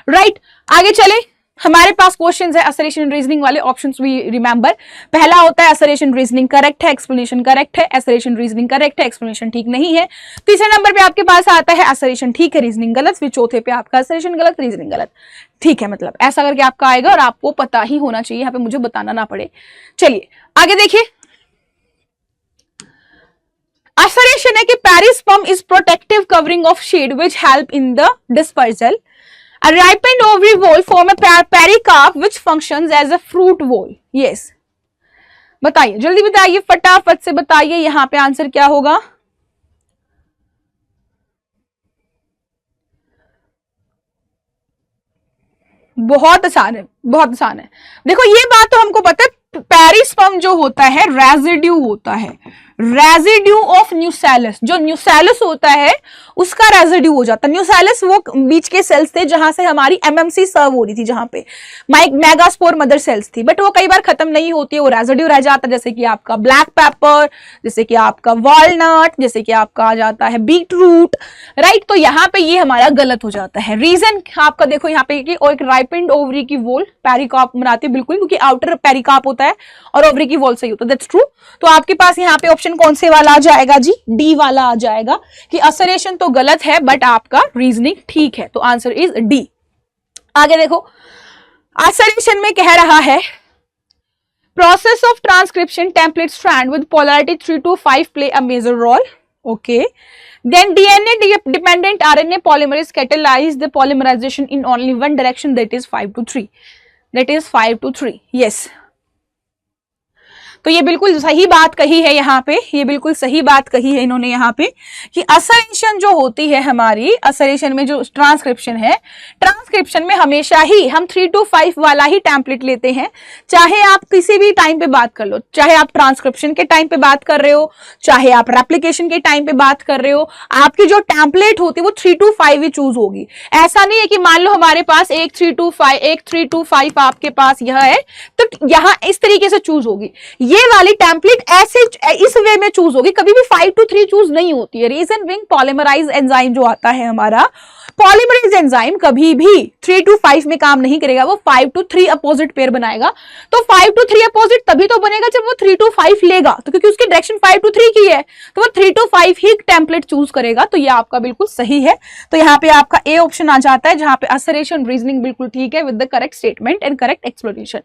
right. आगे चले, हमारे पास क्वेश्चंस है असरेशन रीजनिंग वाले, ऑप्शंस भी रिमेंबर। पहला होता है असरेशन रीजनिंग करेक्ट है, एक्सप्लेनेशन करेक्ट है, असरेशन रीजनिंग करेक्ट है, एक्सप्लेनेशन ठीक नहीं है। तीसरे नंबर पे आपके पास आता है असरेशन ठीक है, रीजनिंग गलत। फिर चौथे पे आपका असरेशन गलत, रीजनिंग गलत, ठीक है। मतलब ऐसा करके आपका आएगा, और आपको पता ही होना चाहिए, यहाँ पे मुझे बताना ना पड़े। चलिए आगे देखिए, असरेशन है कि perisperm is protective covering of seed which help in the dispersal. A ripened ovary wall form a pericarp which functions as a fruit wall. Yes. बताइए, जल्दी बताइए, फटाफट से बताइए, यहां पे आंसर क्या होगा। बहुत आसान है, बहुत आसान है। देखो ये बात तो हमको पता है, पेरिस्पर्म जो होता है रेजिड्यू होता है, रेजिड्यू ऑफ न्यूसेलस। जो न्यूसेलस होता है उसका रेजिड्यू हो जाता है। न्यूसेलस वो बीच के सेल्स थे जहां से हमारी एमएमसी सर्व हो रही थी, जहां पे मेगास्पोर मदर सेल्स थी, बट वो कई बार खत्म नहीं होती है, वो रेजिड्यू रह जाता है, जैसे कि आपका ब्लैक पेपर, जैसे कि आपका वॉलनट, जैसे कि आपका आ जाता है बीट रूट, राइट। तो यहाँ पे ये हमारा गलत हो जाता है। रीजन आपका देखो यहाँ पे कि एक राइपेंड ओवरी की वॉल पेरिकार्प बनाती है, बिल्कुल, क्योंकि आउटर पेरिकार्प होता है और ओवरी की वॉल से ही होता है, दैट्स ट्रू। तो आपके पास यहाँ पे ऑप्शन कौन से वाला आ जाएगा जी, डी वाला आ जाएगा, कि असरेशन तो गलत है बट आपका रीजनिंग ठीक है, तो आंसर इज डी। आगे देखो, असरेशन में कह रहा है process of transcription template strand with polarity 3 to 5 play a major role, okay. Then DNA dependent RNA polymerase catalyze the polymerization in only one direction, that is 5 to 3. That is 5 to 3. Yes. तो ये बिल्कुल सही बात कही है यहाँ पे, ये बिल्कुल सही बात कही है इन्होंने यहाँ पे कि असरेशन जो होती है हमारी, असरेशन में जो ट्रांसक्रिप्शन है, ट्रांसक्रिप्शन में हमेशा ही हम 3 to 5 वाला ही टेम्पलेट लेते हैं। चाहे आप किसी भी टाइम पे बात कर लो, चाहे आप ट्रांसक्रिप्शन के टाइम पे बात कर रहे हो, चाहे आप रेप्लिकेशन के टाइम पे बात कर रहे हो, आपकी जो टेम्पलेट होती है वो 3 to 5 ही चूज होगी। ऐसा नहीं है कि मान लो हमारे पास एक 3 to 5 आपके पास यह है, तो यहाँ इस तरीके से चूज होगी, ये वाली टेम्पलेट ऐसे इस वे में चूज होगी, कभी भी 5 to 3 चूज नहीं होती है। रीजन बिंग पॉलीमराइज एंजाइम जो आता है हमारा, पॉलीमराइज एंजाइम कभी भी 3 to 5 में काम नहीं करेगा, वो 5 to 3 अपोजिट पेयर बनाएगा। तो 5 to 3 अपोजिट तभी तो बनेगा जब वो 3 to 5 लेगा, तो क्योंकि उसकी डायरेक्शन 5 to 3 की है, तो वो 3 to 5 ही टेम्पलेट चूज करेगा। तो ये आपका बिल्कुल सही है। तो यहाँ पे आपका ए ऑप्शन आ जाता है, जहां पे असरेशन रीजनिंग बिल्कुल ठीक है with the correct statement and correct explanation.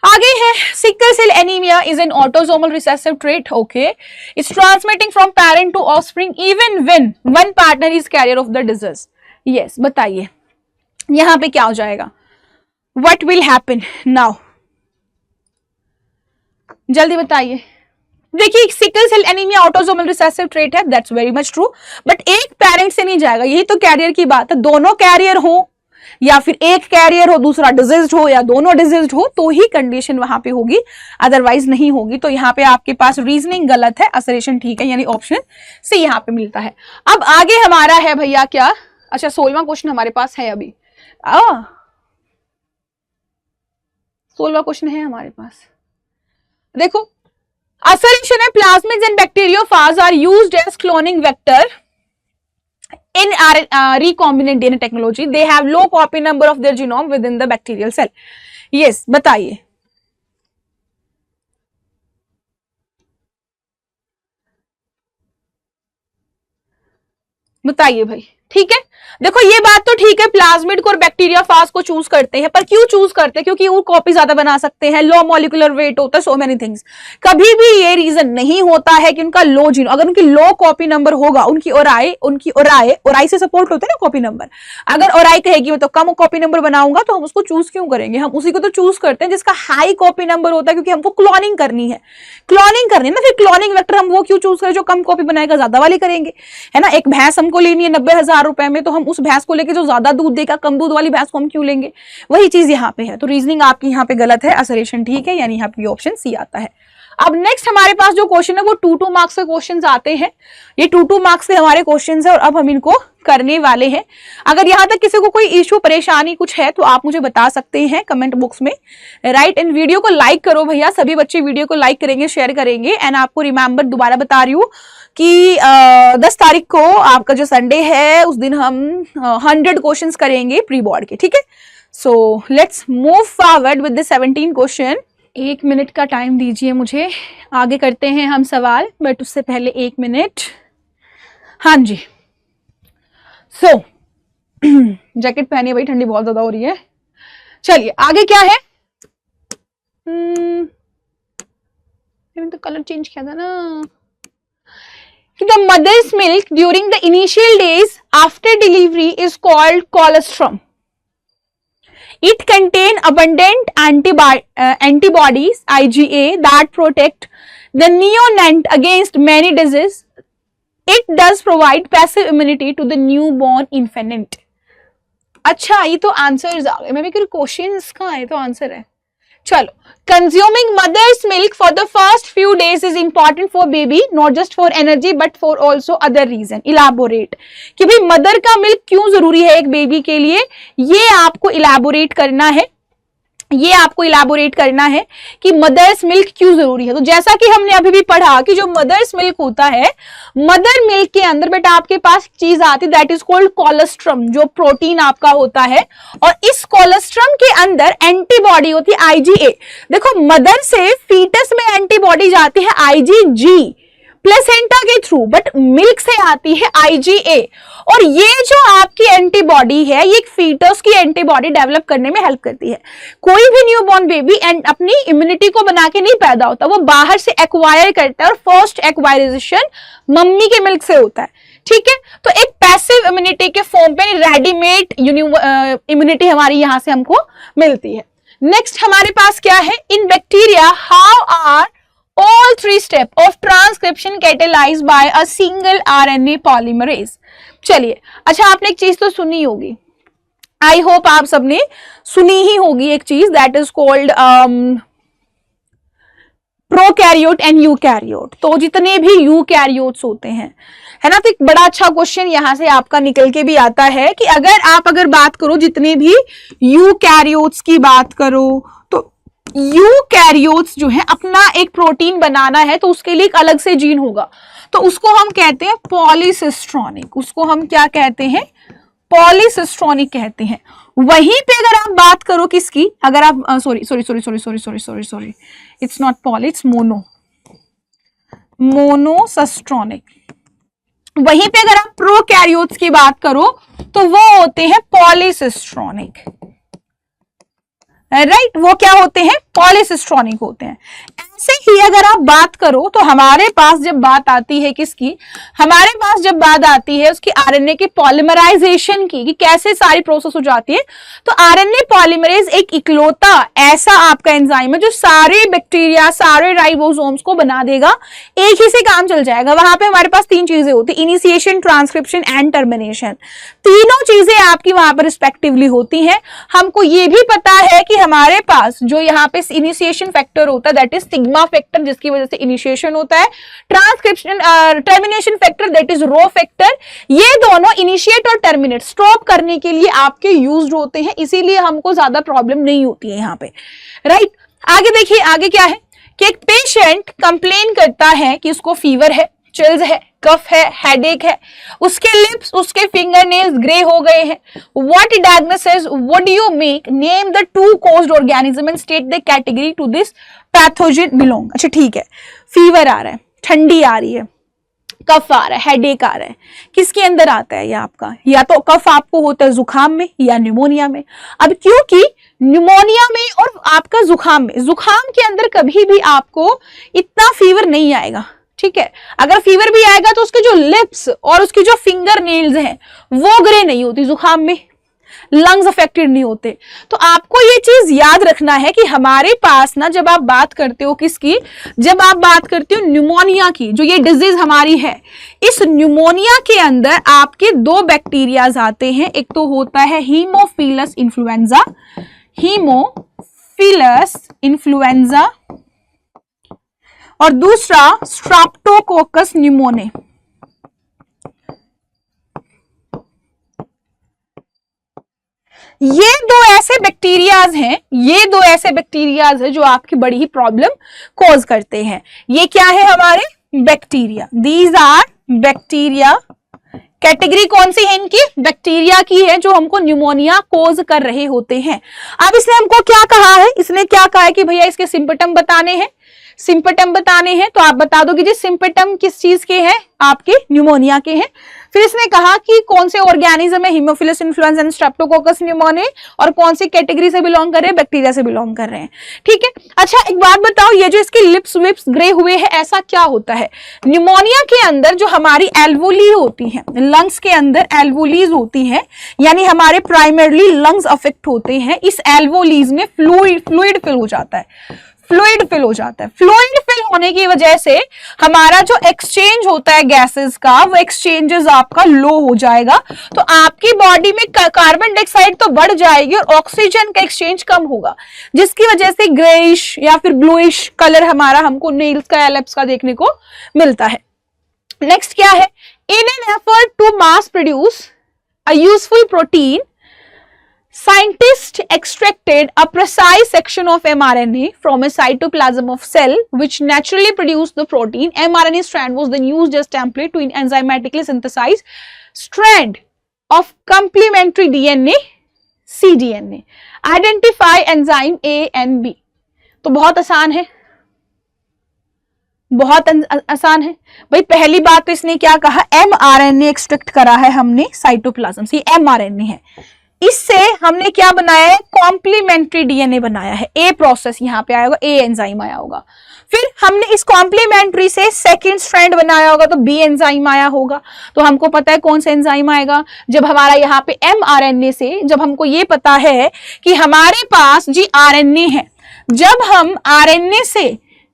आगे है sickle cell anaemia is an autosomal recessive trait, okay. It's transmitting from parent to offspring even when one partner is carrier of the disease. Yes, बताइए यहां पे क्या हो जाएगा, what will happen now, जल्दी बताइए। देखिए sickle cell anaemia autosomal recessive trait है, that's very much true, but एक पेरेंट से नहीं जाएगा, यही तो कैरियर की बात है। दोनों कैरियर हो या फिर एक कैरियर हो दूसरा डिजीज्ड हो या दोनों डिजीज्ड हो तो ही कंडीशन वहां पे होगी, अदरवाइज नहीं होगी। तो यहाँ पे आपके पास रीजनिंग गलत है, असरेशन ठीक है, यानी ऑप्शन सी यहाँ पे मिलता है। अब आगे हमारा है भैया क्या, अच्छा 16वां क्वेश्चन हमारे पास है अभी, 16वां क्वेश्चन है हमारे पास। देखो assertion है plasmids and bacteriophage are used as cloning vector in recombinant DNA technology. They have low copy number of their genome within the bacterial cell. Yes, बताइए। बताइए भाई, ठीक है। देखो ये बात तो ठीक है, प्लाज्मिड को और बैक्टीरियाफाज को चूज करते हैं, पर क्यों चूज करते हैं? क्योंकि वो कॉपी ज्यादा बना सकते हैं, लो मॉलिक्यूलर वेट होता है, सो मेनी थिंग्स। कभी भी ये रीजन नहीं होता है कि उनका लो जीनो, अगर उनकी लो कॉपी नंबर होगा, उनकी ओराई से सपोर्ट होता है ना कॉपी नंबर, अगर ओराई कहेगी मैं तो कम कॉपी नंबर बनाऊंगा तो हम उसको चूज क्यों करेंगे? हम उसी को तो चूज करते हैं जिसका हाई कॉपी नंबर होता है, क्योंकि हमको क्लोनिंग करनी है ना, फिर क्लोनिंग वेक्टर हम वो क्यों चूज करें जो कम कॉपी बनाएगा, ज्यादा वाली करेंगे, है ना। एक भैंस हमको लेनी है 90,000 रुपए में, तो हम उस भैंस को लेके जो ज्यादा दूध देगा, कम दूध वाली भैंस को हम क्यों लेंगे? वही चीज यहाँ पे है। तो रीजनिंग आपकी यहाँ पे गलत है, असरेशन ठीक है, यानी यहाँ पे ऑप्शन सी आता है। अब नेक्स्ट हमारे पास जो क्वेश्चन है वो 2-2 मार्क्स के क्वेश्चंस आते हैं। ये 2-2 मार्क्स के हमारे क्वेश्चंस है और अब हम इनको करने वाले हैं। अगर यहाँ तक किसी को कोई इश्यू परेशानी कुछ है तो आप मुझे बता सकते हैं कमेंट बॉक्स में, राइट। इन वीडियो को लाइक करो भैया, सभी बच्चे वीडियो को लाइक करेंगे, शेयर करेंगे। एंड आपको रिमेंबर दोबारा बता रही हूँ कि 10 तारीख को आपका जो संडे है उस दिन हम 100 क्वेश्चंस करेंगे प्री बोर्ड के, ठीक है। So let's move forward with the 17 question. 1 minute का टाइम दीजिए मुझे, आगे करते हैं हम सवाल, बट उससे पहले 1 मिनट। हाँ जी, सो जैकेट पहनिए भाई, ठंडी बहुत ज्यादा हो रही है। चलिए आगे क्या है, मैंने तो कलर चेंज किया था ना। The mother's milk during the initial days after delivery is called colostrum. It contains abundant antibodies IgA that protect the neonate against many diseases. It does provide passive immunity to the newborn infant. अच्छा ये तो answers आ गए, मैं भी questions कहाँ है, तो answer है। चलो, consuming mother's milk for the first few days is important for baby, not just for energy but for also other reason. Elaborate कि भाई मदर का मिल्क क्यों जरूरी है एक बेबी के लिए, ये आपको इलैबोरेट करना है। ये आपको इलैबोरेट करना है कि मदर्स मिल्क क्यों जरूरी है। तो जैसा कि हमने अभी भी पढ़ा कि जो मदर्स मिल्क होता है, मदर मिल्क के अंदर बेटा आपके पास चीज आती है दैट इज कॉल्ड कोलेस्ट्रम, जो प्रोटीन आपका होता है, और इस कोलेस्ट्रम के अंदर एंटीबॉडी होती है आईजीए। देखो मदर से फीटस में एंटीबॉडी जाती है आईजीजी प्लेसेंटा के थ्रू, बट मिल्क से आती है आईजीए, और ये जो आपकी एंटीबॉडी है ये एक फीटस की एंटीबॉडी डेवलप करने में हेल्प करती है। कोई भी न्यूबॉर्न बेबी अपनी इम्यूनिटी को बना के नहीं पैदा होता, वो बाहर से एक्वायर करता है, और फर्स्ट एक्वायराइजेशन मम्मी के मिल्क से होता है, ठीक है। तो एक पैसिव इम्यूनिटी के फॉर्म पे रेडीमेड इम्यूनिटी हमारी यहां से हमको मिलती है। नेक्स्ट हमारे पास क्या है, in bacteria how are all 3 steps of transcription catalyzed by a single RNA polymerase। चलिए, अच्छा आपने एक चीज तो सुनी होगी, आई होप आप सबने सुनी ही होगी एक चीज, that is called prokaryote and eukaryote. तो जितने भी यूकैरियोट्स होते हैं, है ना, तो एक बड़ा अच्छा क्वेश्चन यहां से आपका निकल के भी आता है कि अगर बात करो जितने भी यूकैरियोट्स की बात करो, तो यूकैरियोट्स जो है अपना एक प्रोटीन बनाना है तो उसके लिए एक अलग से जीन होगा, तो उसको हम कहते हैं पॉलीसिस्ट्रॉनिक। उसको हम क्या कहते हैं, पॉलीसिस्ट्रॉनिक कहते हैं। वहीं पे अगर आप बात करो किसकी, अगर आप sorry it's not poly, it's monocistronic. वहीं पे अगर आप प्रोकैरियोट्स की बात करो तो वो होते हैं पॉलीसिस्ट्रॉनिक, राइट, वो क्या होते हैं, पॉलीसिस्ट्रॉनिक होते हैं। से ही अगर आप बात करो तो हमारे पास जब बात आती है किसकी, हमारे पास जब बात आती है उसकी आरएनए के पॉलीमराइजेशन की, कि कैसे सारी प्रोसेस हो जाती है, तो आरएनए पॉलीमरेज एक इकलौता ऐसा आपका एंजाइम है जो सारे बैक्टीरिया, सारे राइबोसोम्स को बना देगा, एक ही से काम चल जाएगा। वहां पे हमारे पास 3 चीजें होती है, इनिशिएशन, ट्रांसक्रिप्शन एंड टर्मिनेशन। तीनों चीजें आपकी वहां पर रिस्पेक्टिवली होती हैं। हमको ये भी पता है कि हमारे पास जो यहाँ पे इनिशिएशन फैक्टर होता है दैट इज सिग्मा फैक्टर, जिसकी वजह से इनिशिएशन होता है, transcription termination factor that is rho factor. ये दोनों इनिशिएट और टर्मिनेट स्टॉप करने के लिए आपके यूज्ड होते हैं, इसीलिए हमको ज्यादा प्रॉब्लम नहीं होती है यहाँ पे, राइट। आगे देखिए, आगे क्या है कि एक पेशेंट कंप्लेन करता है कि उसको फीवर है, चिल्स है, कफ है, हेडेक है, उसके लिप्स, उसके फिंगर नेल्स ग्रे हो गए हैं। What diagnosis, what do you make, name the 2 caused organism and state the category to this pathogen belong. अच्छा ठीक है, फीवर आ रहा है, ठंडी आ रही है, कफ आ रहा है, हेडेक आ रहा है, किसके अंदर आता है ये आपका, या तो कफ आपको होता है जुकाम में या न्यूमोनिया में। अब क्योंकि न्यूमोनिया में और आपका जुकाम में, जुकाम के अंदर कभी भी आपको इतना फीवर नहीं आएगा, ठीक है। अगर फीवर भी आएगा तो उसके जो लिप्स और उसकी जो फिंगर नेल्स हैं वो ग्रे नहीं होती, जुकाम में लंग्स अफेक्टेड नहीं होते। तो आपको ये चीज याद रखना है कि हमारे पास ना, जब आप बात करते हो किसकी, जब आप बात करते हो न्यूमोनिया की, जो ये डिजीज हमारी है, इस न्यूमोनिया के अंदर आपके 2 बैक्टीरियाज आते हैं। एक तो होता है हीमोफिलस इन्फ्लुएंजा, हीमोफिलस इन्फ्लुएंजा, और दूसरा स्ट्रेप्टोकोकस न्यूमोनिया। ये 2 ऐसे बैक्टीरियाज हैं, ये 2 ऐसे बैक्टीरियाज हैं जो आपकी बड़ी ही प्रॉब्लम कॉज करते हैं। ये क्या है हमारे bacteria, these are bacteria. Category कौन सी है इनकी, बैक्टीरिया की है, जो हमको न्यूमोनिया कॉज कर रहे होते हैं। अब इसने हमको क्या कहा है, इसने क्या कहा है कि भैया इसके सिम्पटम बताने हैं, सिम्पटम बताने हैं, तो आप बता दो कि जी सिम्पटम किस चीज के हैं, आपके न्यूमोनिया के हैं। फिर इसने कहा कि कौन से ऑर्गेनिज्म है, Haemophilus influenza and Streptococcus pneumonia, और कौन सी कैटेगरी से बिलोंग कर रहे हैं, बैक्टीरिया से बिलोंग कर रहे हैं, ठीक है। अच्छा एक बात बताओ, ये जो इसके लिप्स विप्स ग्रे हुए हैं, ऐसा क्या होता है, न्यूमोनिया के अंदर जो हमारी एल्वोली होती हैं, लंग्स के अंदर एल्वोलीज होती हैं, यानी हमारे प्राइमरली लंग्स अफेक्ट होते हैं, इस एल्वोलीज में फ्लूइड फिल हो जाता है, फ्लूइड फिल हो जाता है। फ्लूइड फिल होने की वजह से हमारा जो एक्सचेंज होता है गैसेस का, वो एक्सचेंजेस आपका लो हो जाएगा, तो आपकी बॉडी में कार्बन डाइऑक्साइड तो बढ़ जाएगी और ऑक्सीजन का एक्सचेंज कम होगा, जिसकी वजह से ग्रेइश या फिर ब्लूइश कलर हमारा हमको नेल्स का या लिप्स का देखने को मिलता है। नेक्स्ट क्या है, in an effort to mass produce a useful protein, scientists extracted a precise section of mRNA from a cytoplasm of cell which naturally produced the protein. mRNA strand was then used as template to enzymatically synthesize strand of complementary DNA, cDNA. Identify enzyme A and B. तो बहुत आसान है, बहुत आसान है भाई। पहली बात तो इसने क्या कहा, mRNA एक्सट्रैक्ट करा है हमने साइटोप्लाज्म से, mRNA है, इससे हमने क्या बनाया है, कॉम्प्लीमेंट्री डीएनए बनाया है। ए प्रोसेस यहाँ पे आया होगा, ए एंजाइम आया होगा। फिर हमने इस कॉम्प्लीमेंट्री से सेकेंड स्ट्रैंड बनाया होगा, तो बी एंजाइम आया होगा। तो हमको पता है कौन सा एंजाइम आएगा, जब हमारा यहाँ पे mRNA से, जब हमको ये पता है कि हमारे पास जी आरएनए है, जब हम आरएनए से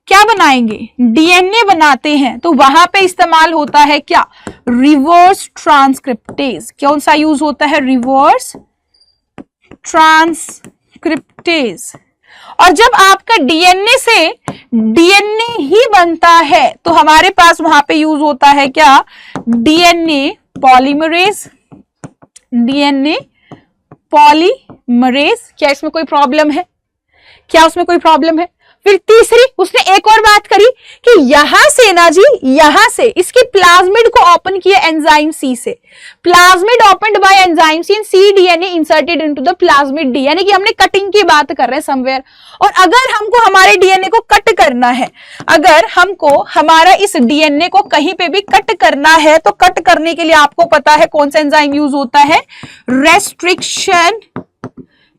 क्या बनाएंगे, डीएनए बनाते हैं, तो वहां पे इस्तेमाल होता है क्या, रिवर्स ट्रांसक्रिप्टेज। कौन सा यूज होता है, रिवर्स ट्रांसक्रिप्टेज। और जब आपका डीएनए से डीएनए ही बनता है, तो हमारे पास वहां पे यूज होता है क्या, डीएनए पॉलीमरेज, डीएनए पॉलीमरेज। क्या इसमें कोई प्रॉब्लम है, क्या उसमें कोई प्रॉब्लम है। फिर तीसरी उसने एक और बात करी कि यहां से ना जी, यहां से इसके प्लाज्मिड को ओपन किया एंजाइम सी से, plasmid opened by enzyme C and C DNA inserted into the plasmid D, यानी कि हमने कटिंग की बात कर रहे हैं समवेयर। और अगर हमको हमारे डीएनए को कट करना है, अगर हमको हमारा इस डीएनए को कहीं पे भी कट करना है, तो कट करने के लिए आपको पता है कौन सा एंजाइम यूज होता है, रेस्ट्रिक्शन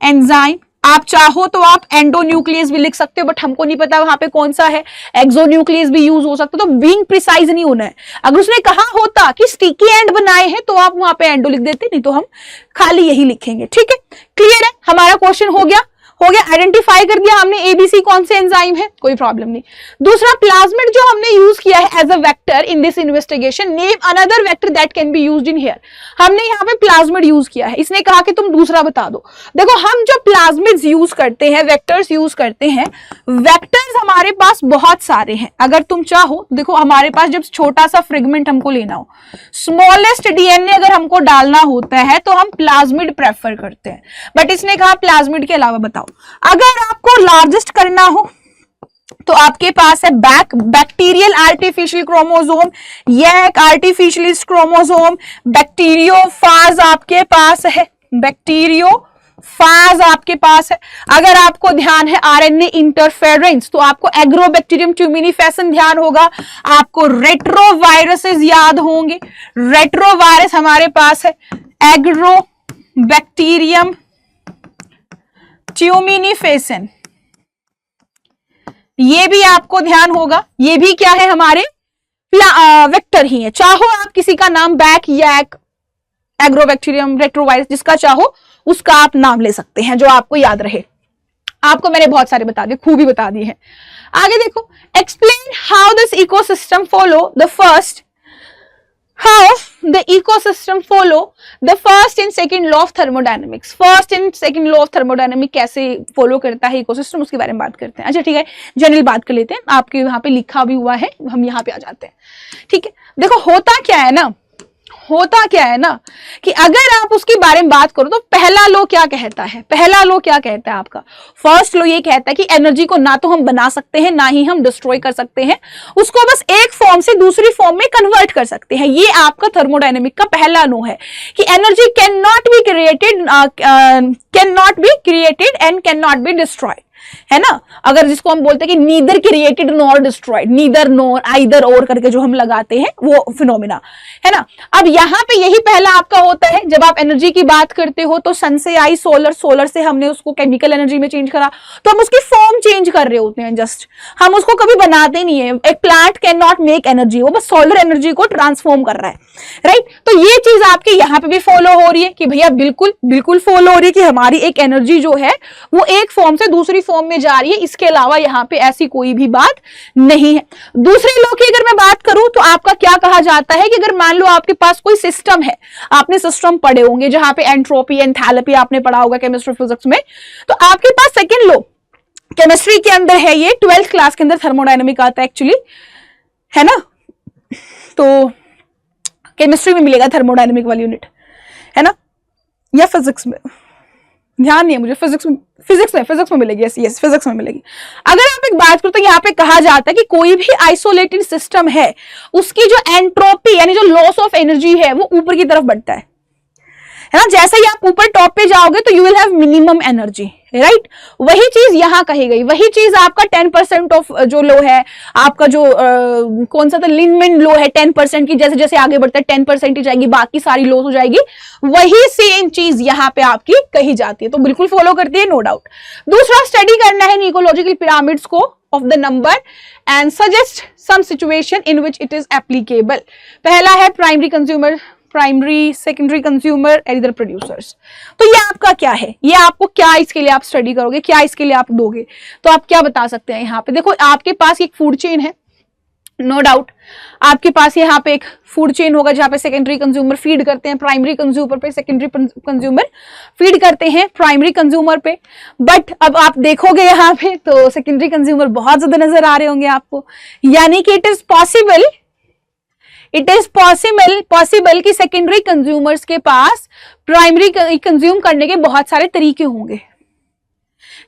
एंजाइम आप चाहो तो आप एंडोन्यूक्लियस भी लिख सकते हो, बट हमको नहीं पता वहां पे कौन सा है। एक्सोन्यूक्लियस भी यूज हो सकता है, तो बीइंग प्रिसाइज नहीं होना है। अगर उसने कहा होता कि स्टिकी एंड बनाए हैं तो आप वहां पे एंडो लिख देते, नहीं तो हम खाली यही लिखेंगे। ठीक है, क्लियर है, हमारा क्वेश्चन हो गया। आइडेंटिफाई कर दिया हमने एबीसी कौन से एंजाइम है, कोई प्रॉब्लम नहीं। दूसरा, प्लाज्मिड जो हमने यूज किया है as a vector in this investigation, name another vector that can be used in here. हमने यहाँ पे प्लाज्मिड यूज किया है, इसने कहा कि तुम दूसरा बता दो। देखो, हम जो प्लाज्मिड्स यूज करते हैं, वेक्टर्स यूज करते हैं, वेक्टर्स हमारे पास बहुत सारे हैं। अगर तुम चाहो, देखो हमारे पास जब छोटा सा फ्रेगमेंट हमको लेना हो, स्मॉलेस्ट डीएनए अगर हमको डालना होता है तो हम प्लाज्मिड प्रेफर करते हैं, बट इसने कहा प्लाज्मिड के अलावा बताओ। अगर आपको लार्जेस्ट करना हो तो आपके पास है बैक्टीरियल आर्टिफिशियल क्रोमोसोम, यह एक आर्टिफिशियलिस्ट क्रोमोसोम, बैक्टीरियोफाज आपके पास है, बैक्टीरियोफाज आपके पास है। अगर आपको ध्यान है आरएनए इंटरफेरेंस, तो आपको एग्रोबैक्टीरियम ट्यूमिनिफेसन ध्यान होगा, आपको रेट्रोवायरसेस याद होंगे। रेट्रोवायरस हमारे पास है एग्रोबैक्टीरियम ट्यूमिनिफेसन, ये भी आपको ध्यान होगा। ये भी क्या है, हमारे वेक्टर ही है। चाहो आप किसी का नाम बैक, यैक, एग्रोबैक्टीरियम, रेट्रोवायरस, जिसका चाहो उसका आप नाम ले सकते हैं, जो आपको याद रहे। आपको मैंने बहुत सारे बता दिए, खूबी बता दिए हैं। आगे देखो, explain how this ecosystem follow the first, how the ecosystem follow the first and second law of thermodynamics। First and second law of thermodynamic कैसे फॉलो करता है इकोसिस्टम, उसके बारे में बात करते हैं। अच्छा ठीक है, जनरल बात कर लेते हैं, आपके यहाँ पे लिखा भी हुआ है, हम यहाँ पे आ जाते हैं। ठीक है, देखो होता क्या है ना कि अगर आप उसके बारे में बात करो तो पहला लॉ क्या कहता है, आपका फर्स्ट लॉ ये कहता है कि एनर्जी को ना तो हम बना सकते हैं, ना ही हम डिस्ट्रॉय कर सकते हैं, उसको बस एक फॉर्म से दूसरी फॉर्म में कन्वर्ट कर सकते हैं। ये आपका थर्मोडायनेमिक का पहला लॉ है कि energy can not be created and can not be destroyed, है ना। अगर जिसको हम बोलते हैं कि neither created nor destroyed, neither nor either और करके जो हम लगाते हैं वो फिनोमिना, है ना। अब यहाँ पे यही पहला आपका होता है, जब आप एनर्जी की बात करते हो तो सन से आई सोलर, सोलर से हमने उसको केमिकल एनर्जी में चेंज करा, तो हम उसकी फॉर्म चेंज कर रहे होते हैं, जस्ट हम उसको कभी बनाते नहीं है। एक plant can not make energy, वो बस सोलर एनर्जी को ट्रांसफॉर्म कर रहा है, राइट। तो ये चीज आपकी यहाँ पे भी फॉलो हो रही है कि भैया बिल्कुल फॉलो हो रही है कि हमारी एक एनर्जी जो है वो एक फॉर्म से दूसरी फॉर्म में जा रही है, इसके अलावा यहाँ पे ऐसी कोई भी बात नहीं है। दूसरे लॉ की अगर मैं बात करूं तो आपका क्या कहा जाता है कि अगर मान लो आपके पास कोई सिस्टम है, आपने सिस्टम पढ़े होंगे जहां पे एंट्रोपी एंथैल्पी आपने पढ़ा होगा केमिस्ट्री फिजिक्स में, तो आपके पास सेकेंड लॉ केमिस्ट्री के अंदर है, ये 12th क्लास के अंदर थर्मोडायनेमिक आता है एक्चुअली, है ना। तो केमिस्ट्री में मिलेगा थर्मोडायनेमिक वाली यूनिट, है ना, या फिजिक्स में, ध्यान नहीं है मुझे, फिजिक्स में मिलेगी, यस फिजिक्स में मिलेगी। अगर आप एक बात करो तो यहाँ पे कहा जाता है कि कोई भी आइसोलेटेड सिस्टम है, उसकी जो एंट्रोपी यानी जो लॉस ऑफ एनर्जी है वो ऊपर की तरफ बढ़ता है ना। जैसे ही आप ऊपर टॉप पे जाओगे तो you will have minimum energy, right. वही चीज यहां कही गई, वही चीज आपका 10% ऑफ जो लो है आपका, जो कौन सा था, लिंडमैन लो है 10% की, जैसे जैसे आगे बढ़ता है 10% ही जाएगी, बाकी सारी लॉस हो जाएगी। वही सेम चीज यहां पे आपकी कही जाती है, तो बिल्कुल फॉलो करती है, नो डाउट। दूसरा, स्टडी करना है इकोलॉजिकल पिरामिड्स को of the number and suggest some situation in which it is applicable. पहला है primary consumer, primary, secondary consumer, editor producers. तो ये आपका क्या है, ये आपको क्या इसके लिए आप स्टडी करोगे, क्या इसके लिए आप दोगे, तो आप क्या बता सकते हैं। यहाँ पे देखो आपके पास एक फूड चेन है, नो डाउट आपके पास यहाँ पे एक फूड चेन होगा जहां पे सेकेंडरी कंज्यूमर फीड करते हैं प्राइमरी कंज्यूमर पे, सेकेंडरी कंज्यूमर फीड करते हैं प्राइमरी कंज्यूमर पे। बट अब आप देखोगे यहाँ पे तो सेकेंडरी कंज्यूमर बहुत ज्यादा नजर आ रहे होंगे आपको, यानी कि इट इज पॉसिबल कि सेकेंडरी कंज्यूमर्स के पास प्राइमरी कंज्यूम करने के बहुत सारे तरीके होंगे,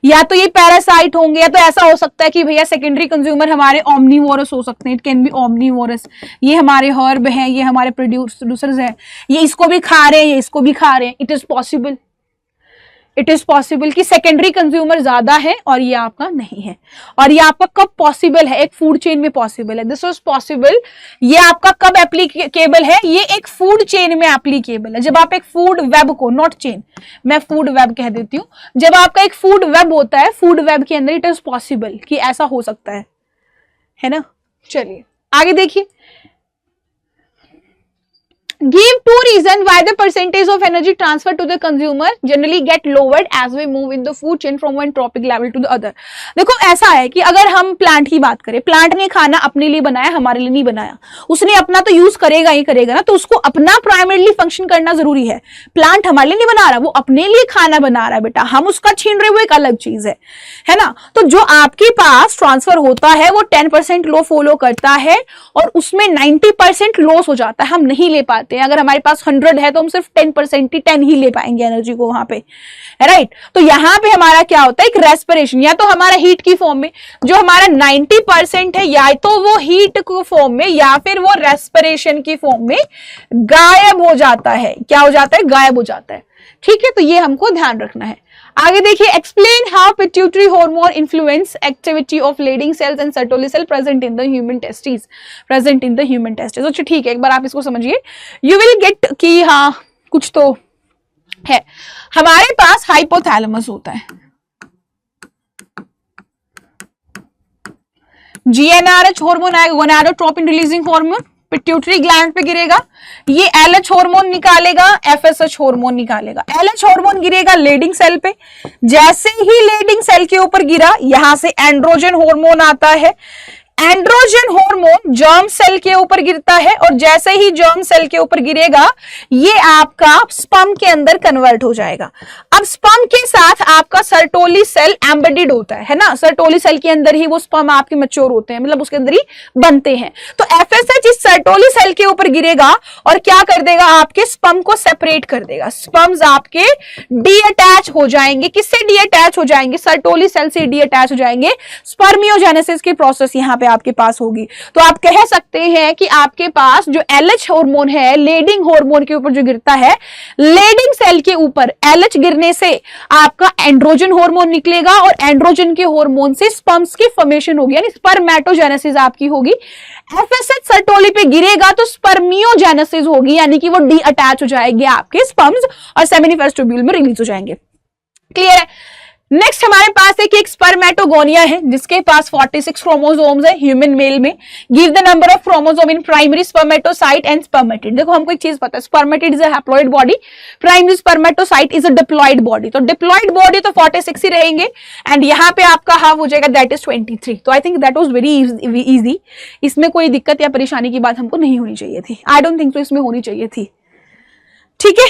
या तो ये पैरासाइट होंगे, या तो ऐसा हो सकता है कि भैया सेकेंडरी कंज्यूमर हमारे ओमनीवोरस हो सकते हैं, इट कैन बी ओमनीवोरस, ये हमारे हर्ब हैं, ये हमारे प्रोड्यूसर्स हैं, ये इसको भी खा रहे हैं, ये इसको भी खा रहे हैं, it is possible, it is possible कि सेकेंडरी कंज्यूमर ज्यादा है और ये आपका नहीं है। और ये आपका कब पॉसिबल है? एक फूड चेन में पॉसिबल है। दिस वाज पॉसिबल, ये आपका कब एप्लीकेबल है? ये एक फूड चेन में एप्लीकेबल है। जब आप एक फूड वेब को, नॉट चेन, मैं फूड वेब कह देती हूं, जब आपका एक फूड वेब होता है, फूड वेब के अंदर इट इज पॉसिबल कि ऐसा हो सकता है ना। चलिए आगे देखिए, give two reasons why the percentage of energy transfer to the consumer generally get lowered as we move in the food chain from one trophic level to the other। देखो ऐसा है कि अगर हम प्लांट की बात करें, प्लांट ने खाना अपने लिए बनाया, हमारे लिए नहीं बनाया। उसने अपना तो यूज करेगा ही करेगा ना, तो उसको अपना प्राइमरीली फंक्शन करना जरूरी है। प्लांट हमारे लिए नहीं बना रहा, वो अपने लिए खाना बना रहा है बेटा, हम उसका छीन रहे, वो एक अलग चीज है ना। तो जो आपके पास ट्रांसफर होता है वो 10% लो फॉलो करता है और उसमें 90% लॉस हो जाता है, हम नहीं ले पाते। अगर हमारे पास 100 है तो हम सिर्फ 10% ही ले पाएंगे एनर्जी को वहां पे, राइट। तो यहां पे हमारा क्या होता है, एक रेस्पिरेशन, या तो हमारा हीट की फॉर्म में, जो हमारा 90% है, या तो वो हीट की फॉर्म में या फिर वो रेस्पिरेशन की फॉर्म में गायब हो जाता है। क्या हो जाता है? गायब हो जाता है। ठीक है, तो ये हमको ध्यान रखना है। आगे देखिए, explain how pituitary hormone influence activity of Leydig cells and Sertoli cell present in the human testis. अच्छा ठीक है, एक बार आप इसको समझिए, यू विल गेट कि हाँ कुछ तो है। हमारे पास हाइपोथैलेमस होता है, GnRH हार्मोन आएगा, gonadotropin releasing hormone, pituitary gland पे गिरेगा, ये LH हार्मोन निकालेगा, FSH हार्मोन निकालेगा। LH हार्मोन गिरेगा लेडिंग सेल पे, जैसे ही लेडिंग सेल के ऊपर गिरा, यहां से एंड्रोजन हार्मोन आता है। एंड्रोजन हार्मोन जर्म सेल के ऊपर गिरता है और जैसे ही जर्म सेल के ऊपर गिरेगा, ये आपका स्पर्म के अंदर कन्वर्ट हो जाएगा। अब स्पर्म के साथ आपका सर्टोली सेल एम्बेडेड होता है ना, सर्टोली सेल के अंदर ही वो स्पर्म आपके मैच्योर होते हैं, मतलब उसके अंदर ही बनते हैं। तो FSH इस सर्टोली सेल के ऊपर गिरेगा और क्या कर देगा, आपके स्पर्म को सेपरेट कर देगा। स्पर्म्स आपके डीअटैच हो जाएंगे। किससे डीअटैच हो जाएंगे? सर्टोली सेल से डीअटैच हो जाएंगे। स्पर्मियोजेनेसिस की प्रोसेस यहाँ पे आपके पास होगी। तो आप कह सकते हैं कि आपके पास जो LH हार्मोन है, लेडिंग हार्मोन के ऊपर जो गिरता है, लेडिंग सेल के ऊपर LH गिरने से आपका एंड्रोजन हार्मोन निकलेगा और एंड्रोजन के हार्मोन से स्पर्म्स की फॉर्मेशन होगी, यानी स्पर्मेटोजेनेसिस आपकी होगी। FSH सर्टोली पे गिरेगा तो स्पर्मियोजेनेसिस होगी, यानी कि वो डीअटैच हो जाएंगे आपके स्पर्म्स और सेमिनिफेरस ट्यूब्यूल में रिलीज हो जाएंगे। क्लियर है? नेक्स्ट हमारे पास एक स्पर्मेटोगोनिया है जिसके पास 46 क्रोमोसोम्स है ह्यूमन मेल में। Give the number of chromosome in primary spermatocyte and spermatid. देखो हमको एक चीज पता है, spermatid is a haploid body, primary spermatocyte is a diploid body. तो डिप्लॉइड बॉडी तो 46 ही रहेंगे एंड यहाँ पे आपका हाफ हो जाएगा, दैट इज 23। तो I think that was very easy. इसमें कोई दिक्कत या परेशानी की बात हमको नहीं होनी चाहिए थी। आई डोंट थिंक तो इसमें होनी चाहिए थी। ठीक है,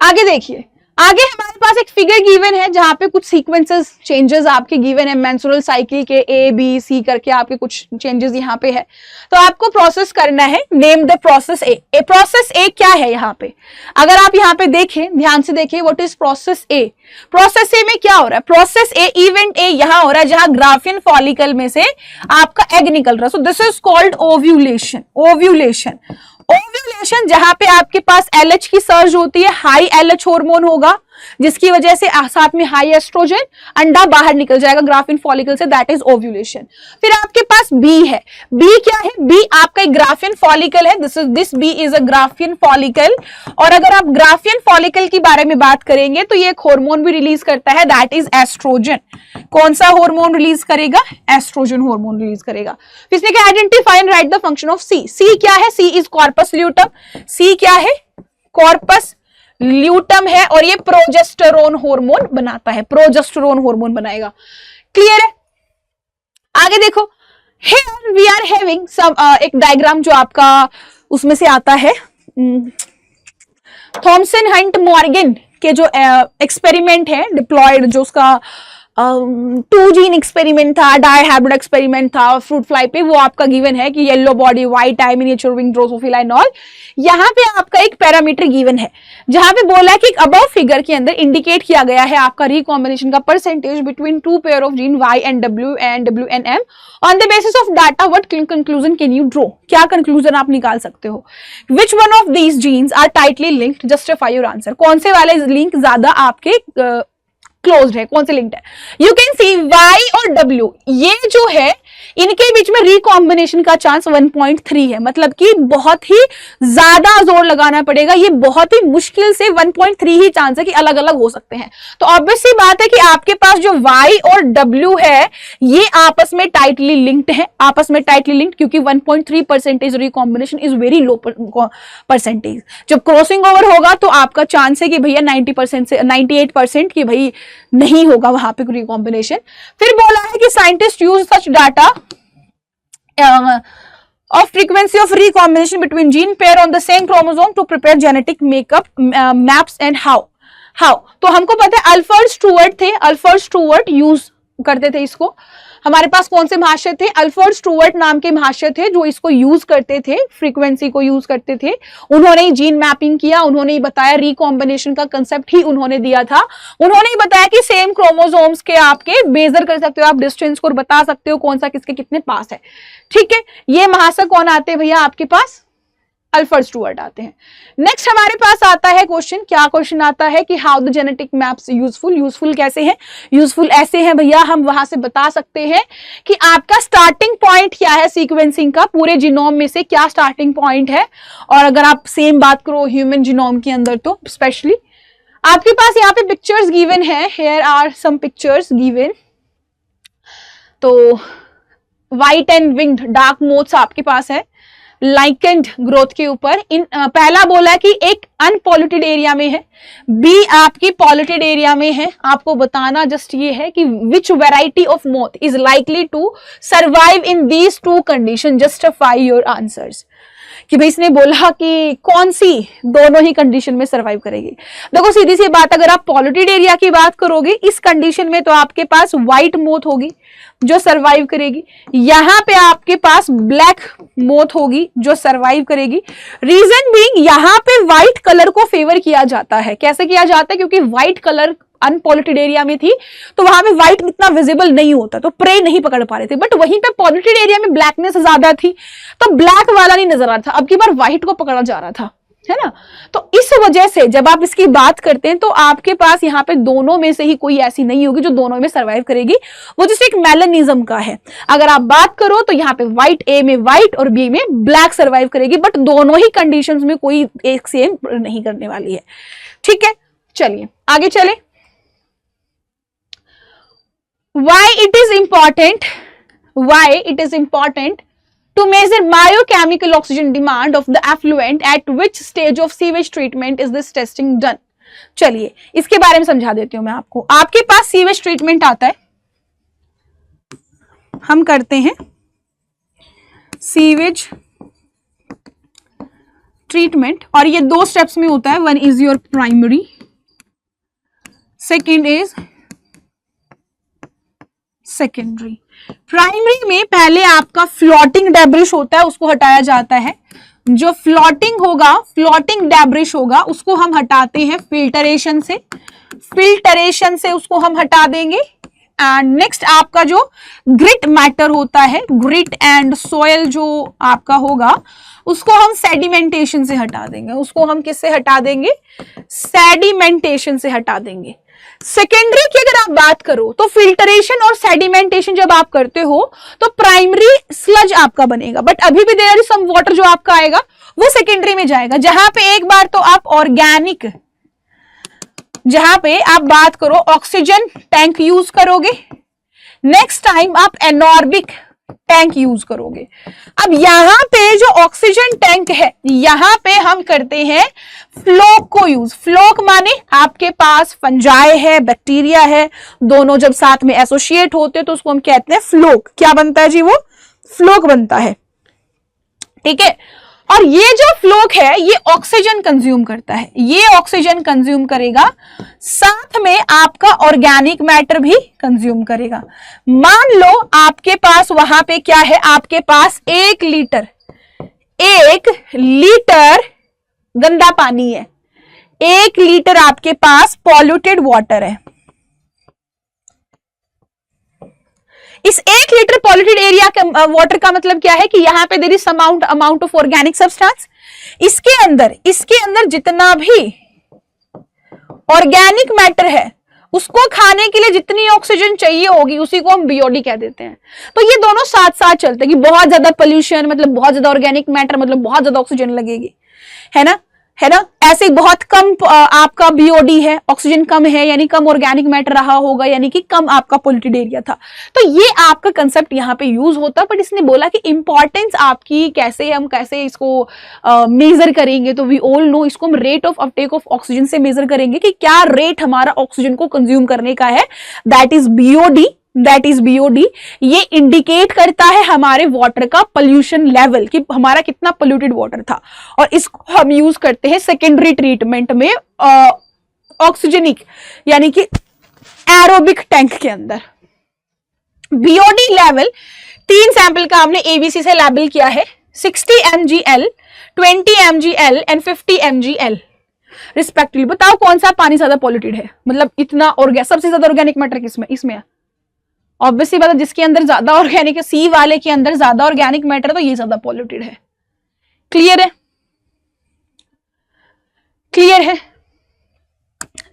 आगे देखिए, आगे हमारे पास एक फिगर गिवन है जहां पे कुछ सीक्वेंसेस चेंजेस आपके गिवन है, मेंस्ट्रुअल साइकिल के A-B-C करके आपके कुछ चेंजेस यहाँ पे है। तो आपको प्रोसेस करना है, name the process A. Process ए क्या है यहाँ पे? अगर आप यहाँ पे देखें, ध्यान से देखें, what is process A? Process ए में क्या हो रहा है? प्रोसेस ए, इवेंट ए यहां हो रहा है जहां ग्राफियन फॉलिकल में से आपका एग निकल रहा है। सो this is called ovulation. Ovulation जहां पे आपके पास LH की सर्ज होती है, हाई LH हार्मोन होगा जिसकी वजह से साथ में हाई एस्ट्रोजन, अंडा बाहर निकल जाएगा ग्राफियन फॉलिकल से, दैट इज ओव्यूलेशन। फिर आपके पास बी है। बी क्या है? बी आपका एक ग्राफियन फॉलिकल है, this B is a Graafian follicle. और अगर आप ग्राफियन फॉलिकल के बारे में बात करेंगे तो ये एक हार्मोन भी रिलीज करता है, दैट इज एस्ट्रोजन। कौन सा हार्मोन रिलीज करेगा? एस्ट्रोजन हार्मोन रिलीज करेगा। फिर इसने क्या, identify and write the function of C. C क्या है? C is corpus luteum. C क्या है? कॉर्पस ल्यूटम है और ये प्रोजेस्टेरोन हार्मोन बनाता है, प्रोजेस्टेरोन हार्मोन बनाएगा। क्लियर है? आगे देखो, here we are having some एक डायग्राम जो आपका उसमें से आता है, थॉमसन हंट मॉर्गन के जो एक्सपेरिमेंट है डिप्लॉयड, जो उसका 2 जीन एक्सपेरिमेंट था, डाई हाइब्रिड एक्सपेरिमेंट था फ्रूट फ्लाई पे, वो आपका गिवन है कि yellow body, white I, miniature wing, Drosophila and all. यहाँ पे आपका एक पैरामीटर गिवन है जहां पे बोला है कि अबव फिगर के अंदर इंडिकेट किया गया है आपका रिकॉम्बिनेशन का percentage between 2 pair of gene Y and W and W and M on the basis of data what conclusion can you draw, क्या कंक्लूजन आप निकाल सकते हो। Which one of these genes are tightly linked, justify your answer, कौन से वाले link ज्यादा आपके क्लोज्ड है, कौन से लिंक्ड है। यू कैन सी Y और W, ये जो है इनके बीच में रिकॉम्बिनेशन का चांस 1.3 है, मतलब कि बहुत ही ज्यादा जोर लगाना पड़ेगा, ये बहुत ही मुश्किल से 1.3 ही चांस है कि अलग अलग हो सकते हैं। तो ऑब्वियस सी बात है कि आपके पास जो Y और W है ये आपस में टाइटली लिंक्ड है, आपस में टाइटली लिंक्ड, क्योंकि 1.3% recombination is very low percentage. जब क्रॉसिंग ओवर होगा तो आपका चांस है कि भैया 90% से 98% की भाई नहीं होगा वहां पे रिकॉम्बिनेशन। फिर बोला है कि scientist use such data of frequency of recombination between gene pair on the same chromosome to prepare genetic makeup maps and how तो हमको पता है अल्फर्ड स्टुअर्ट थे, अल्फर्ड स्टुअर्ट यूज करते थे इसको। हमारे पास कौन से महाशय थे, अल्फर्ड स्टुअर्ट नाम के महाशय थे जो इसको यूज करते थे, फ्रीक्वेंसी को यूज करते थे। उन्होंने ही जीन मैपिंग किया, उन्होंने ही बताया, रिकॉम्बिनेशन का कंसेप्ट ही उन्होंने दिया था। उन्होंने ही बताया कि सेम क्रोमोसोम्स के आपके मेजर कर सकते हो आप डिस्टेंस को, बता सकते हो कौन सा किसके कितने पास है। ठीक है, ये महाशय कौन आते हैं भैया आपके पास, अल्फर्ड स्टुअर्ट आते हैं। नेक्स्ट हमारे पास आता है क्वेश्चन, क्या क्वेश्चन आता है कि how the genetic maps useful, useful कैसे हैं, यूजफुल ऐसे हैं भैया, हम वहां से बता सकते हैं कि आपका स्टार्टिंग पॉइंट क्या है सीक्वेंसिंग का, पूरे जीनोम में से क्या स्टार्टिंग पॉइंट है। और अगर आप सेम बात करो ह्यूमन जीनोम के अंदर तो स्पेशली आपके पास यहाँ पे पिक्चर्स गिवन है, here are some pictures given. तो white and winged dark moths आपके पास है लाइकेंड ग्रोथ के ऊपर। इन पहला बोला कि एक अनपॉल्यूटेड एरिया में है, बी आपकी पॉल्यूटेड एरिया में है। आपको बताना जस्ट ये है कि which variety of moth is likely to survive in these two condition, justify your answers. कि भाई इसने बोला कि कौन सी दोनों ही कंडीशन में सर्वाइव करेगी। देखो सीधी सी बात, अगर आप पॉल्यूटेड एरिया की बात करोगे इस कंडीशन में तो आपके पास व्हाइट मोथ होगी जो सर्वाइव करेगी, यहां पे आपके पास ब्लैक मोथ होगी जो सर्वाइव करेगी। रीजन बीइंग यहां पे व्हाइट कलर को फेवर किया जाता है। कैसे किया जाता है, क्योंकि व्हाइट कलर अनपॉल्यूटेड एरिया में थी तो वहां पे व्हाइट इतना विजिबल नहीं होता, तो प्रे नहीं पकड़ पा रहे थे। बट वहीं पे पॉल्यूटेड एरिया में ब्लैकनेस ज्यादा थी तो ब्लैक वाला नहीं नजर आ रहा था, अब की बार व्हाइट को पकड़ा जा रहा था, है ना। तो इस वजह से जब आप इसकी बात करते हैं तो आपके पास यहाँ पे दोनों में से ही कोई ऐसी नहीं होगी जो दोनों में सर्वाइव करेगी, वो जिससे एक मेलानिज्म का है। अगर आप बात करो तो यहाँ पे व्हाइट, ए में व्हाइट और बी में ब्लैक सर्वाइव करेगी, बट दोनों ही कंडीशंस में कोई एक सेम नहीं करने वाली है। ठीक है, चलिए आगे चले। Why it is important to measure biochemical oxygen demand of the effluent, at which stage of sewage treatment is this testing done? चलिए इसके बारे में समझा देती हूं मैं आपको। आपके पास सीवेज ट्रीटमेंट आता है, हम करते हैं सीवेज ट्रीटमेंट और ये 2 स्टेप्स में होता है। One is your primary, second is secondary. Primary में पहले आपका फ्लोटिंग डेब्रिश होता है, उसको हटाया जाता है। जो फ्लोटिंग होगा, फ्लोटिंग डेब्रिश होगा, उसको हम हटाते हैं फिल्टरेशन से उसको हम हटा देंगे। एंड नेक्स्ट आपका जो ग्रिट मैटर होता है, ग्रिट एंड सॉयल जो आपका होगा उसको हम सेडिमेंटेशन से हटा देंगे। उसको हम किससे हटा देंगे, सेडिमेंटेशन से हटा देंगे। सेकेंडरी की अगर आप बात करो तो फिल्टरेशन और सेडिमेंटेशन जब आप करते हो तो प्राइमरी स्लज आपका बनेगा, बट अभी भी देयर इज सम वाटर जो आपका आएगा वो सेकेंडरी में जाएगा। जहां पे एक बार तो आप ऑर्गेनिक, जहां पे आप बात करो ऑक्सीजन टैंक यूज करोगे, नेक्स्ट टाइम आप एनॉर्बिक टैंक यूज करोगे। अब यहां पे जो ऑक्सीजन टैंक है यहां पे हम करते हैं फ्लोक को यूज। फ्लोक माने आपके पास फंजाई है, बैक्टीरिया है, दोनों जब साथ में एसोसिएट होते हैं तो उसको हम कहते हैं फ्लोक। क्या बनता है जी, वो फ्लोक बनता है। ठीक है, और ये जो फ्लोक है ये ऑक्सीजन कंज्यूम करता है, ये ऑक्सीजन कंज्यूम करेगा, साथ में आपका ऑर्गेनिक मैटर भी कंज्यूम करेगा। मान लो आपके पास वहां पे क्या है, आपके पास 1 लीटर गंदा पानी है, 1 लीटर आपके पास पॉल्यूटेड वाटर है। इस 1 लीटर पॉल्यूटेड एरिया का वाटर का मतलब क्या है कि यहां पे there is amount of organic substance. इसके अंदर जितना भी ऑर्गेनिक मैटर है उसको खाने के लिए जितनी ऑक्सीजन चाहिए होगी उसी को हम बीओडी कह देते हैं। तो ये दोनों साथ साथ चलते हैं कि बहुत ज्यादा पोल्यूशन मतलब बहुत ज्यादा ऑर्गेनिक मैटर मतलब बहुत ज्यादा ऑक्सीजन लगेगी, है ना। ऐसे बहुत कम आपका बीओडी है, ऑक्सीजन कम है यानी कम ऑर्गेनिक मैटर रहा होगा, यानी कि कम आपका पोल्यूटेड एरिया था। तो ये आपका कंसेप्ट यहाँ पे यूज होता, बट इसने बोला कि इंपॉर्टेंस आपकी कैसे इसको मेजर करेंगे। तो वी ऑल नो इसको हम rate of Uptake of oxygen से मेजर करेंगे कि क्या रेट हमारा ऑक्सीजन को कंज्यूम करने का है, दैट इज बीओडी। ये इंडिकेट करता है हमारे वाटर का पोल्यूशन लेवल कि हमारा कितना पोल्यूटेड वाटर था, और इसको हम यूज करते हैं सेकेंडरी ट्रीटमेंट में ऑक्सीजनिक यानी कि एरोबिक टैंक के अंदर। बीओडी लेवल 3 सैंपल का हमने एबीसी से लेबल किया है, 60 mgl, 20 mgl and 50 mgl respectively. बताओ कौन सा पानी ज्यादा पॉल्यूटेड है, मतलब इतना सबसे ज्यादा ऑर्गेनिक मैटर इसमें ऑब्वियसली बात है, जिसके अंदर ज्यादा ऑर्गेनिक है, सी वाले के अंदर ज्यादा ऑर्गेनिक मैटर है, तो ये ज्यादा पॉल्यूटेड है। क्लियर है।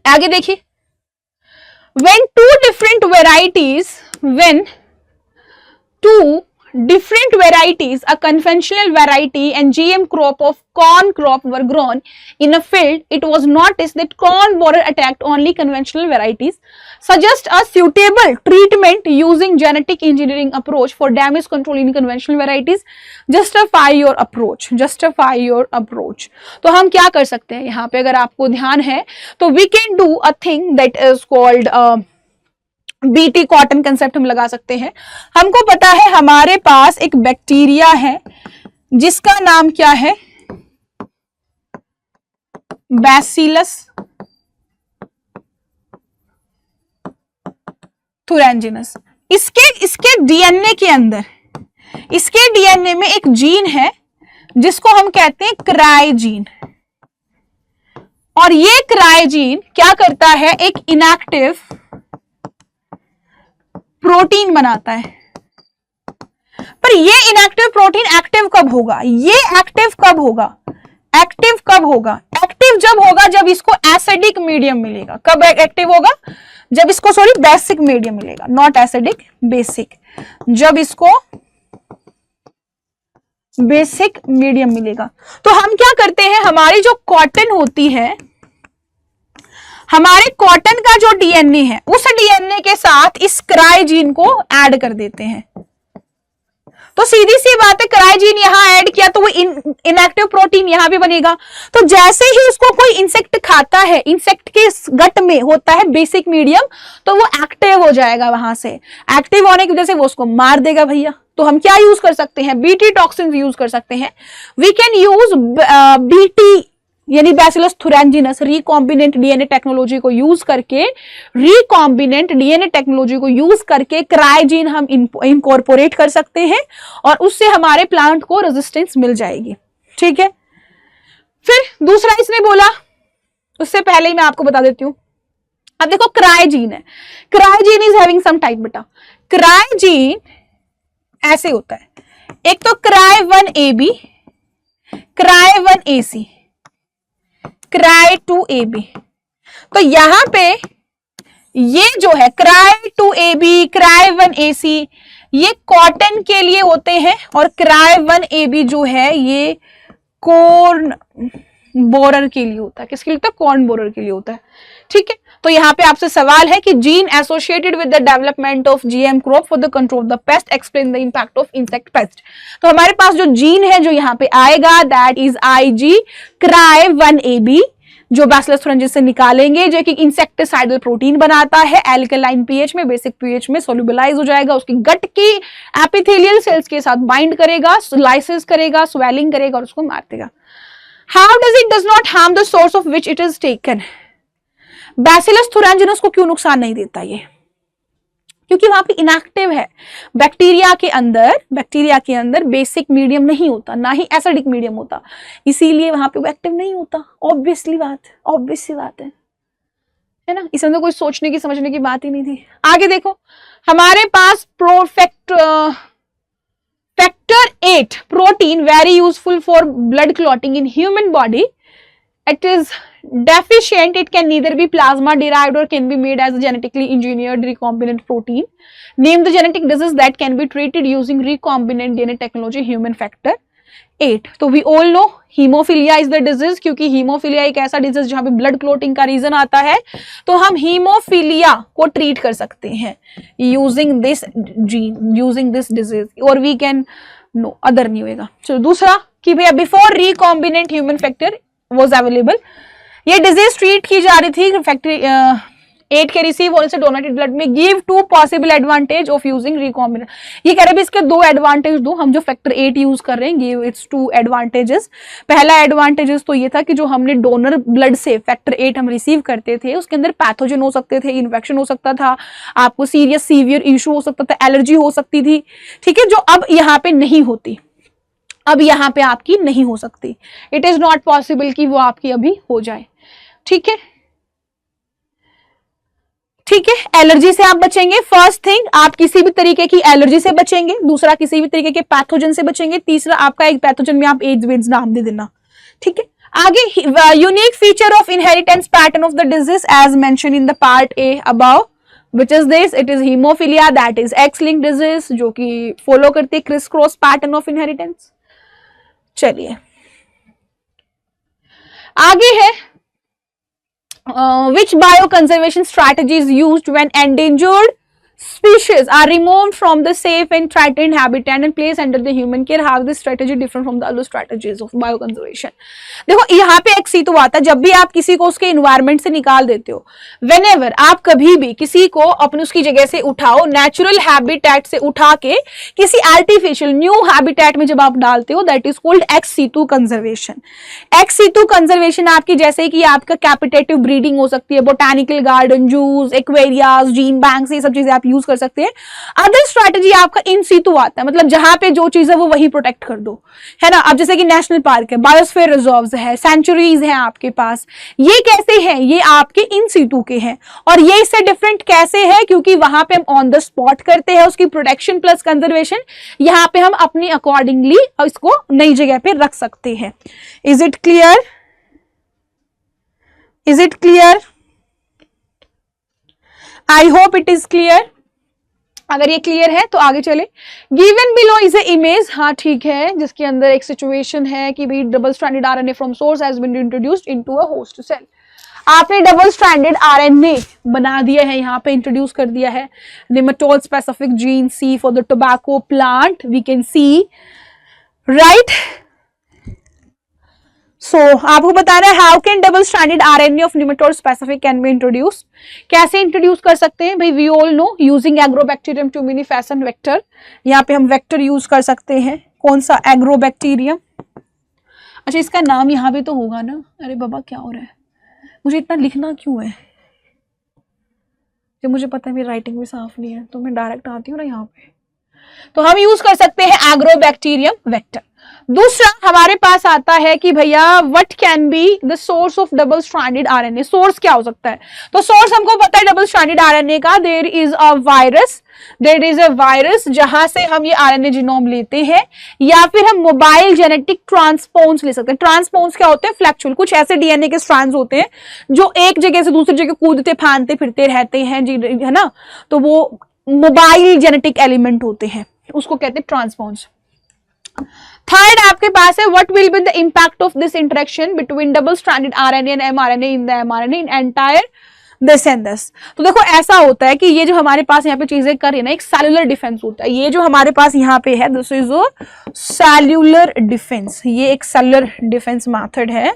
आगे देखिए, when two different varieties, a conventional variety and GM crop of corn crop were grown in a field, it was noticed that corn borer attacked only conventional varieties. Suggest a suitable treatment using genetic engineering approach for damage control in conventional varieties. Justify your approach. तो हम क्या कर सकते हैं यहाँ पे, अगर आपको ध्यान है तो we can do a thing that is called BT cotton concept हम लगा सकते हैं। हमको पता है हमारे पास एक बैक्टीरिया है जिसका नाम क्या है, बैसिलस थुरेंजिनस। इसके डीएनए के अंदर, इसके डीएनए में एक जीन है जिसको हम कहते हैं क्राइजीन, और ये क्राइजीन क्या करता है, एक इनएक्टिव प्रोटीन बनाता है। पर ये इनएक्टिव प्रोटीन एक्टिव कब होगा, एक्टिव जब होगा जब इसको एसिडिक मीडियम मिलेगा। कब एक्टिव होगा, जब इसको बेसिक मीडियम मिलेगा, नॉट एसिडिक, बेसिक। जब इसको बेसिक मीडियम मिलेगा। तो हम क्या करते हैं, हमारी जो कॉटन होती है, हमारे कॉटन का जो डीएनए है उस डीएनए के साथ इस क्राइजीन को ऐड कर देते हैं। तो सीधी सी बात है, क्राइजीन यहां ऐड किया तो वो इनएक्टिव प्रोटीन यहां भी बनेगा। तो जैसे ही उसको कोई इंसेक्ट खाता है, इंसेक्ट के गट में होता है बेसिक मीडियम, तो वो एक्टिव हो जाएगा। वहां से एक्टिव होने की वजह से वो उसको मार देगा भैया। तो हम क्या यूज कर सकते हैं, बीटी टॉक्सिन यूज कर सकते हैं। वी कैन यूज बीटी यानी बैसिलस थुरेंजिनस रिकॉम्बिनेंट डीएनए टेक्नोलॉजी को यूज करके क्राइजीन हम इनकॉर्पोरेट कर सकते हैं और उससे हमारे प्लांट को रेजिस्टेंस मिल जाएगी। ठीक है, फिर दूसरा इसने बोला, उससे पहले ही मैं आपको बता देती हूं। अब देखो क्राइजीन है, क्राइजीन इज हैविंग सम टाइप। बेटा क्राइजीन ऐसे होता है, एक तो cry 1AB, cry 1AC, cry 2AB। तो यहां पे ये जो है क्राई 2AB, क्राई 1AC, ये कॉटन के लिए होते हैं, और क्राई 1AB जो है ये कॉर्न बोरर के लिए होता है। किसके लिए होता है, कॉर्न बोरर के लिए होता है। ठीक है, तो यहाँ पे आपसे सवाल है कि gene associated with the development of GM crop for the control of the paste, explain the impact of insect pest. तो हमारे पास जो जीन है जो यहाँ पे आएगा that is IG cry 1AB, जो बैसिलस thuringiensis से निकालेंगे, जो कि इंसेक्टिसाइडल प्रोटीन बनाता है, एल्कलाइन पीएच में, बेसिक पीएच में सोल्यूबलाइज हो जाएगा, उसकी गट की एपिथेलियल सेल्स के साथ बाइंड करेगा, लाइसिस करेगा, स्वेलिंग करेगा और उसको मार देगा। How does it does not harm the source of which it is taken? Bacillus thuringiensis को क्यों नुकसान नहीं देता ये? क्योंकि वहां पे इनएक्टिव है। बैक्टीरिया के अंदर बेसिक मीडियम नहीं होता, ना ही एसिडिक मीडियम होता, इसीलिए वहां पे वो एक्टिव नहीं होता। ऑब्वियस सी बात है ना, इसमें तो कोई सोचने की समझने की बात ही नहीं थी। आगे देखो, हमारे पास factor 8 protein very useful for blood clotting in human body. It is deficient. It can neither be plasma derived or can be made as a genetically engineered recombinant protein. Name the genetic disease that can be treated using recombinant DNA technology. Human factor 8. तो we all know haemophilia is the disease, क्योंकि haemophilia एक ऐसा disease जहां पे blood clotting का reason आता है, तो हम हीमोफीलिया को ट्रीट कर सकते हैं using this gene, using this disease, और वी कैन नो अदर नहीं होगा। चलो दूसरा कि भैया before recombinant human factor was available, ये डिजीज ट्रीट की जा रही थी फैक्टर 8 के रिसीव होने से डोनेटेड ब्लड में। Give 2 possible advantage of using recombinant, ये कह रहे हैं इसके 2 एडवांटेज दो, हम जो फैक्टर 8 यूज कर रहे हैं, गिव इट्स 2 एडवांटेजेस। पहला एडवांटेजेस तो ये था कि जो हमने डोनर ब्लड से फैक्टर 8 हम रिसीव करते थे, उसके अंदर पैथोजन हो सकते थे, इन्फेक्शन हो सकता था, आपको सीवियर इशू हो सकता था, एलर्जी हो सकती थी, ठीक है, जो अब यहाँ पे नहीं होती, अब यहां पे आपकी नहीं हो सकती। इट इज नॉट पॉसिबल कि वो आपकी अभी हो जाए, ठीक है, एलर्जी से आप बचेंगे। फर्स्ट थिंग, आप किसी भी तरीके की एलर्जी से बचेंगे, दूसरा किसी भी तरीके के पैथोजन से बचेंगे, तीसरा आपका एक पैथोजन में आप एड्स नाम दे देना, ठीक है। आगे unique feature of inheritance pattern of the disease as mention in the part A above, which is this, it is hemophilia, that is X-linked disease, जो कि फॉलो करती है criss cross pattern of inheritance. चलिए आगे है which bioconservation strategy is used when endangered species are removed from the safe and threatened habitat and placed under the human care? How this strategy different from the other strategies of bioconservation? देखो यहाँ पे एक सी तो आता है, जब भी आप किसी को उसके इन्वायरमेंट से निकाल देते हो, whenever आप कभी भी किसी को अपने उसकी जगह से उठाओ, नेचुरल हैबिटेट से उठा के किसी आर्टिफिशियल न्यू हैबिटेट में जब आप डालते हो, that is called ex situ conservation. Ex situ conservation आपकी जैसे कि आपका कैपिटेटिव ब्रीडिंग हो सकती है, botanical garden, zoos, aquaria, gene banks, ये सब चीजें आप यूज कर सकते हैं। अदर स्ट्रैटेजी आपका इन सीटू आता है, मतलब जहां पे जो चीज है वो वही प्रोटेक्ट कर दो, है ना। अब जैसे कि नेशनल पार्क है, बायोस्फीयर रिजर्व्स है, सेंचुरीज है आपके पास, ये कैसे हैं? ये आपके इन सीटू के हैं। और ये इससे डिफरेंट कैसे है? क्योंकि वहां पे हम ऑन द स्पॉट करते हैं उसकी प्रोटेक्शन प्लस कंजर्वेशन, यहां पे हम अपनी अकॉर्डिंगली इसको नई जगह पे रख सकते हैं। Is it clear? Is it clear? I hope it is clear. अगर ये क्लियर है तो आगे चले। Given below is a image, हाँ ठीक है, जिसके अंदर एक सिचुएशन है कि भाई double stranded RNA from source has been introduced into a host cell. आपने डबल स्ट्रैंडेड आरएनए बना दिया है, यहाँ पे इंट्रोड्यूस कर दिया है। Nematode specific gene C for the tobacco plant, we can see, right. So आपको बता रहा है how can double stranded RNA of nematode specific can be introduce, कैसे इंट्रोड्यूस कर सकते हैं भाई? We all know using agrobacterium tumefaciens vector, यहाँ पे हम वेक्टर यूज कर सकते हैं। कौन सा? एग्रोबैक्टीरियम। अच्छा इसका नाम यहाँ पे तो होगा ना? अरे बाबा क्या हो रहा है, मुझे इतना लिखना क्यों है जब मुझे पता है मेरी राइटिंग भी साफ नहीं है, तो मैं डायरेक्ट आती हूँ ना यहाँ पे। तो हम यूज कर सकते हैं एग्रोबैक्टीरियम वेक्टर। दूसरा हमारे पास आता है कि भैया what can be the source of double stranded RNA. Source क्या हो सकता है? तो सोर्स हमको पता है डबल स्ट्रैंडेड आरएनए का, देयर इज अ वायरस जहां से हम ये आरएनए जीनोम लेते हैं, या फिर हम मोबाइल जेनेटिक ट्रांसपोन्स ले सकते हैं। ट्रांसपोन्स क्या होते हैं? फ्लैक्चुअल, कुछ ऐसे डीएनए के स्ट्रैंड्स होते हैं जो एक जगह से दूसरी जगह कूदते फांदते फिरते रहते हैं जी, है ना, तो वो मोबाइल जेनेटिक एलिमेंट होते हैं, उसको कहते हैं ट्रांसपोन्स। थर्ड आपके पास है what will be the impact of this interaction between double stranded RNA and mRNA in the mRNA in entire this and this. तो देखो ऐसा होता है कि ये जो हमारे पास यहाँ पे चीजें कर रही है ना, एक सेलुलर डिफेंस होता है। ये जो हमारे पास यहाँ पे है, दिस इज सेल्यूलर डिफेंस, ये एक सेलुलर डिफेंस मेथड है,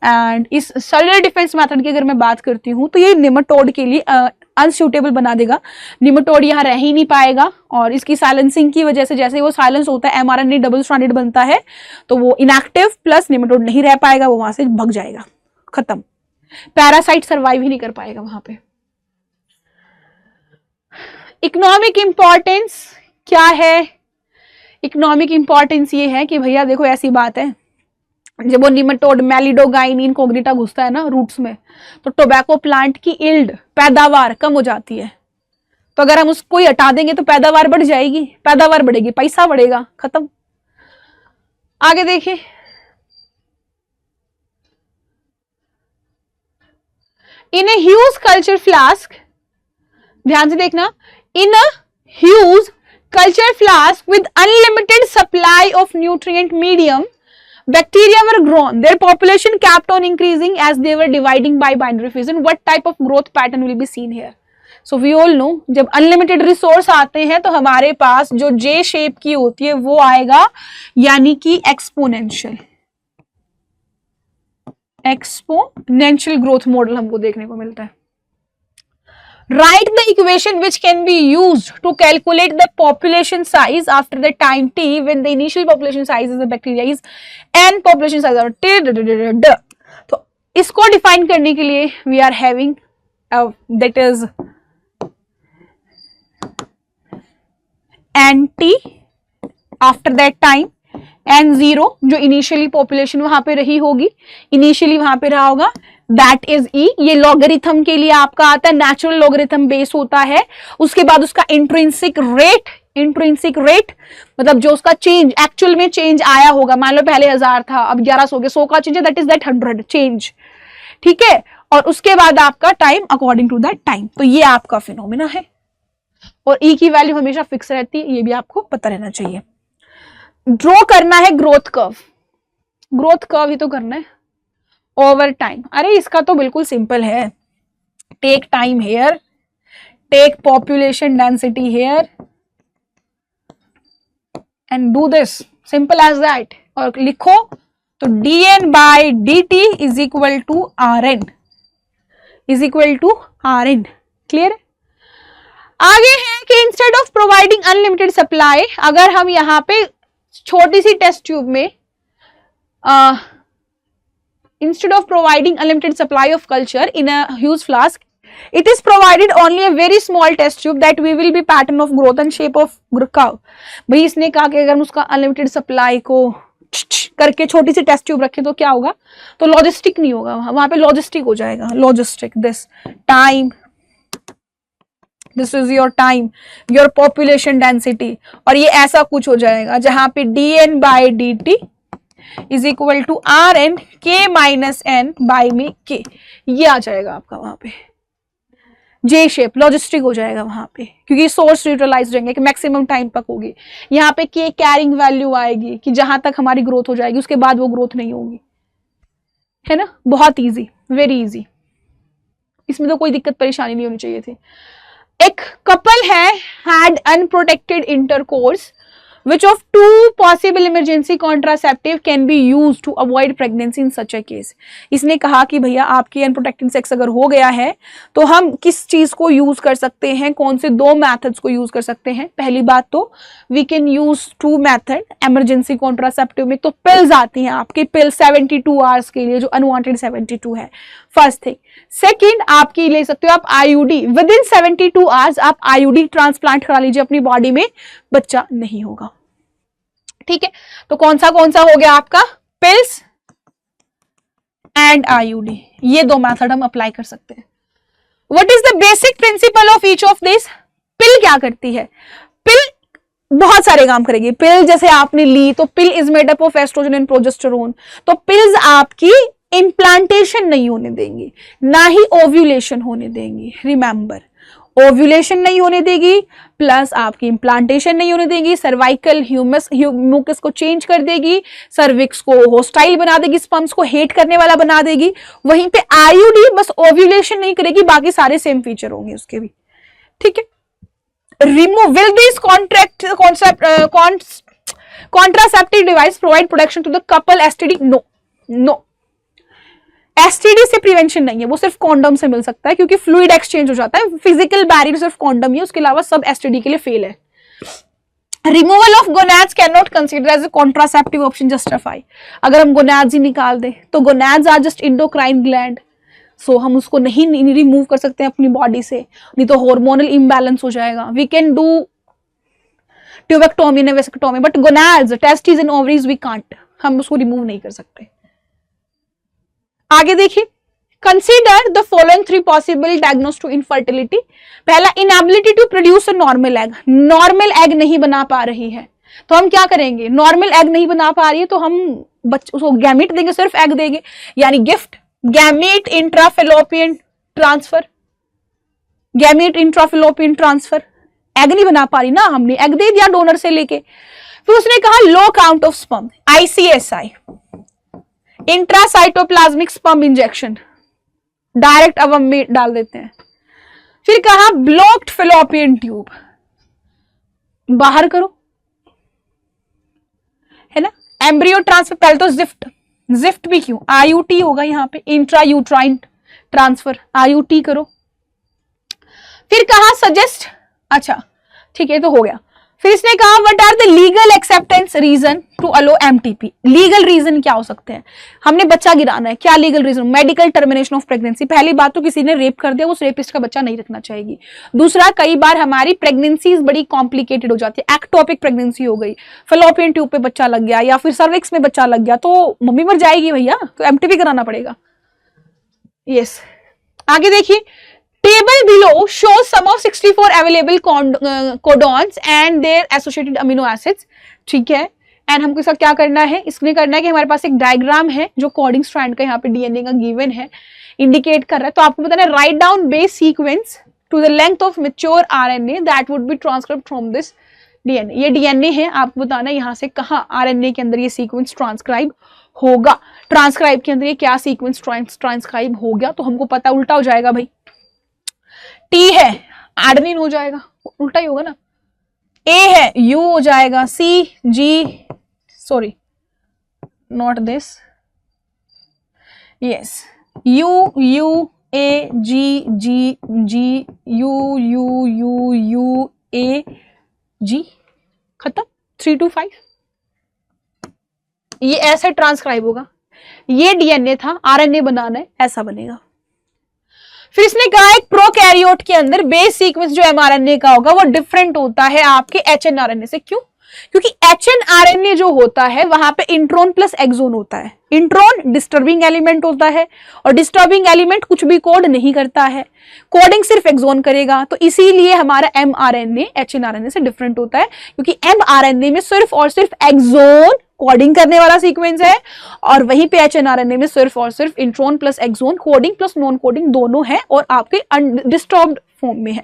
एंड इस सेलुलर डिफेंस मेथड की अगर मैं बात करती हूँ तो ये निमेटोड के लिए अनसूटेबल बना देगा। निमेटोड यहाँ रह ही नहीं पाएगा और इसकी साइलेंसिंग की वजह से जैसे वो साइलेंस होता है mRNA डबल स्ट्रैंडेड बनता है तो वो इनएक्टिव प्लस निमेटोड नहीं रह पाएगा, वो वहां से भग जाएगा, खत्म। पैरासाइट सर्वाइव ही नहीं कर पाएगा वहां पे। इकोनॉमिक इंपॉर्टेंस क्या है? इकोनॉमिक इंपॉर्टेंस ये है कि भैया देखो ऐसी बात है, जब वो निमेटोड मेलिडोगाइन इनकॉग्निटा घुसता है ना रूट्स में, तो टोबैको प्लांट की यील्ड पैदावार कम हो जाती है। तो अगर हम उसको ही हटा देंगे तो पैदावार बढ़ जाएगी, पैदावार बढ़ेगी, पैसा बढ़ेगा, खत्म। आगे देखिए, in a huge culture flask, ध्यान से देखना, in a huge culture flask with unlimited supply of nutrient medium, bacteria were grown, their population kept on increasing as they were dividing by binary fission. What type of growth pattern will be seen here? So we all know, जब unlimited resource आते हैं तो हमारे पास जो जे shape की होती है वो आएगा, यानी कि एक्सपोनेंशियल ग्रोथ मॉडल हमको देखने को मिलता है। Write the equation which can be used to calculate the population size after the time t when the initial population size of the bacteria is n population size of t. तो इसको define करने के लिए we are having that is nt after that time n0 जो initially population वहां पे रही होगी, इनिशियली वहां पे रहा होगा, दैट इज ई। ये लॉगरिथम के लिए आपका आता है, नेचुरल लॉगरिथम बेस होता है। उसके बाद उसका इंट्रिंसिक रेट मतलब जो उसका चेंज एक्चुअल में चेंज आया होगा, मान लो पहले 1000 था अब 1100 हो गया, 100 का चेंज है, दैट इज दैट 100 चेंज, ठीक है। और उसके बाद आपका time according to that time. तो ये आपका फिनोमिना है और ई की वैल्यू हमेशा फिक्स रहती है, ये भी आपको पता रहना चाहिए। ड्रॉ करना है ग्रोथ कर्व ही तो करना है ओवर टाइम। अरे इसका तो बिल्कुल सिंपल है, take time here, take population density here and do this, simple as that. और लिखो तो dn by dt is equal to rn, clear. आगे है कि instead of providing unlimited supply, अगर हम यहाँ पे छोटी सी टेस्ट ट्यूब में instead of providing unlimited supply of culture in a huge flask, it is provided only a very small test tube that we will be pattern of growth and shape of curve। भाई इसने कहा कि अगर हम उसका unlimited supply को करके छोटी सी टेस्ट ट्यूब रखें तो क्या होगा, तो लॉजिस्टिक नहीं होगा, वहां पे लॉजिस्टिक हो जाएगा, logistic, this time, this is your time, your population density, और ये ऐसा कुछ हो जाएगा जहां पे dn by dt is equal to rn k minus n by में k, ये आ जाएगा आपका वहां पे जे शेप, लॉजिस्टिक हो जाएगा वहां पे, क्योंकि सोर्स न्यूट्रलाइज रहेंगे कि मैक्सिमम टाइम तक होगी। यहाँ पे के कैरिंग वैल्यू आएगी कि जहां तक हमारी ग्रोथ हो जाएगी उसके बाद वो ग्रोथ नहीं होगी, है ना। बहुत इजी, वेरी इजी, इसमें तो कोई दिक्कत परेशानी नहीं होनी चाहिए थी। एक कपल है had unprotected intercourse which of two possible emergency contraceptive can be used to avoid pregnancy in such a case। इसने कहा कि भैया आपकी अनप्रोटेक्टेड सेक्स अगर हो गया है तो हम किस चीज को यूज कर सकते हैं, कौन से दो मेथड्स को यूज कर सकते हैं। पहली बात तो we can use two method emergency contraceptive में, तो पिल्स आती हैं आपकी, पिल 72 आवर्स के लिए जो अनवांटेड 72 है, फर्स्ट थिंग। सेकेंड आपकी ले सकते हो आप आईयूडी, विद इन 72 आवर्स आप आईयूडी ट्रांसप्लांट करा लीजिए अपनी बॉडी में, बच्चा नहीं होगा, ठीक है। तो कौन सा हो गया आपका, पिल्स एंड आईयूडी, ये दो मेथड हम अप्लाई कर सकते हैं। What is the basic principle of each of this. Pill क्या करती है, पिल बहुत सारे काम करेगी। पिल जैसे आपने ली तो pill is made up of estrogen and progesterone, तो पिल्स आपकी इम्प्लांटेशन नहीं होने देंगी, ना ही ओव्यूलेशन होने देंगी। रिमेंबर, ओव्यूलेशन नहीं होने देगी प्लस आपकी इम्प्लांटेशन नहीं होने देगी, सर्वाइकल म्यूकस को चेंज कर देगी, सर्विक्स को होस्टाइल बना देगी, स्पर्म्स को हेट करने वाला बना देगी। वहीं पे आईयूडी बस ओव्यूलेशन नहीं करेगी, बाकी सारे सेम फीचर होंगे उसके भी, ठीक है। Remove will this contraceptive device provide protection to the couple STD? No, STD से प्रिवेंशन नहीं है, वो सिर्फ कॉन्डम से मिल सकता है क्योंकि फ्लूइड एक्सचेंज हो जाता है। फिजिकल बैरियर सिर्फ कॉन्डम ही है, उसके अलावा सब एसटीडी के लिए फेल है। Removal of gonads can not consider as a contraceptive option justify. अगर हम गोनाड्स ही निकाल दें तो gonads are just endocrine gland, so हम उसको नहीं रिमूव कर सकते हैं अपनी बॉडी से, नहीं तो हार्मोनल इम्बैलेंस हो जाएगा। We can do tubectomy and vasectomy, but gonads, testis and ovaries we can't, हम उसको रिमूव नहीं कर सकते। आगे देखिए, consider the following 3 possible diagnose to infertility. पहला, inability to produce a normal egg, normal egg नहीं बना पा रही है, तो हम क्या करेंगे? नॉर्मल एग नहीं बना पा रही है तो हम उसको गैमीट देंगे, सिर्फ एग देंगे, यानी gift, gamete intrafallopian transfer, gamete intrafallopian transfer. Egg नहीं बना पा रही ना, हमने एग दे दिया डोनर से लेके। फिर उसने कहा low count of sperm, ICSI, intracytoplasmic sperm injection, direct ovum में डाल देते हैं। फिर कहा ब्लॉक्ड फेलोपियन ट्यूब, बाहर करो, है ना। एम्ब्रियो ट्रांसफर, पहले तो जिफ्ट भी क्यों, IUT होगा यहाँ पे, इंट्रा यूट्राइन ट्रांसफर, IUT करो। फिर कहा सजेस्ट, अच्छा ठीक है तो हो गया। फिर इसने कहा what are the legal acceptance reason to allow MTP। Legal reason क्या हो सकते हैं? हमने बच्चा गिराना है, क्या legal reason? Medical termination of pregnancy. पहली बात तो किसी ने रेप कर दिया, उस रेपिस्ट का बच्चा नहीं रखना चाहिए। दूसरा, कई बार हमारी प्रेगनेंसीज बड़ी कॉम्प्लिकेटेड हो जाती है, एक्टोपिक प्रेगनेंसी हो गई, फेलोपियन ट्यूब पे बच्चा लग गया या फिर सर्विक्स में बच्चा लग गया, तो मम्मी मर जाएगी भैया, तो MTP कराना पड़ेगा। यस, आगे देखिए, table below shows some of 64 available codons and their associated amino acids। ठीक है, एंड हमको इसका क्या करना है? इसमें करना है कि हमारे पास एक डायग्राम है जो कोडिंग स्ट्रैंड का यहाँ पे DNA का गिवन है, इंडिकेट कर रहा है। तो आपको बताना है write down base sequence to the length of mature RNA that would be transcribed from this DNA। ये DNA है, आपको बताना है यहाँ से कहाँ RNA के अंदर ये सीक्वेंस ट्रांसक्राइब होगा। ट्रांसक्राइब के अंदर ये क्या सीक्वेंस ट्रांसक्राइब हो गया तो हमको पता उल्टा हो जाएगा भाई। T है, एडेनिन हो जाएगा, उल्टा ही होगा ना। A है, U हो जाएगा, C G, sorry not this, yes, U U A G G G U U U U A G, खत्म। 3 to 5 ये ऐसे ट्रांसक्राइब होगा। ये DNA था, RNA बनाना है, ऐसा बनेगा। फिर इसने कहा एक प्रोकैरियोट के अंदर बेस सीक्वेंस जो mRNA का होगा वो डिफरेंट होता है आपके HNRNA से। क्यों? क्योंकि HNRNA जो होता है वहां पे इंट्रॉन प्लस एक्सोन होता है। इंट्रॉन डिस्टर्बिंग एलिमेंट होता है और डिस्टर्बिंग एलिमेंट कुछ भी कोड नहीं करता है, कोडिंग सिर्फ एक्सोन करेगा। तो इसीलिए हमारा mRNA HNRNA से डिफरेंट होता है, क्योंकि mRNA में सिर्फ और सिर्फ एक्सोन कोडिंग करने वाला सीक्वेंस है और वहीं पे HNRNA में सिर्फ और सिर्फ intron plus exon, coding plus non coding दोनों है और आपके अनडिस्टर्ब्ड फॉर्म में है।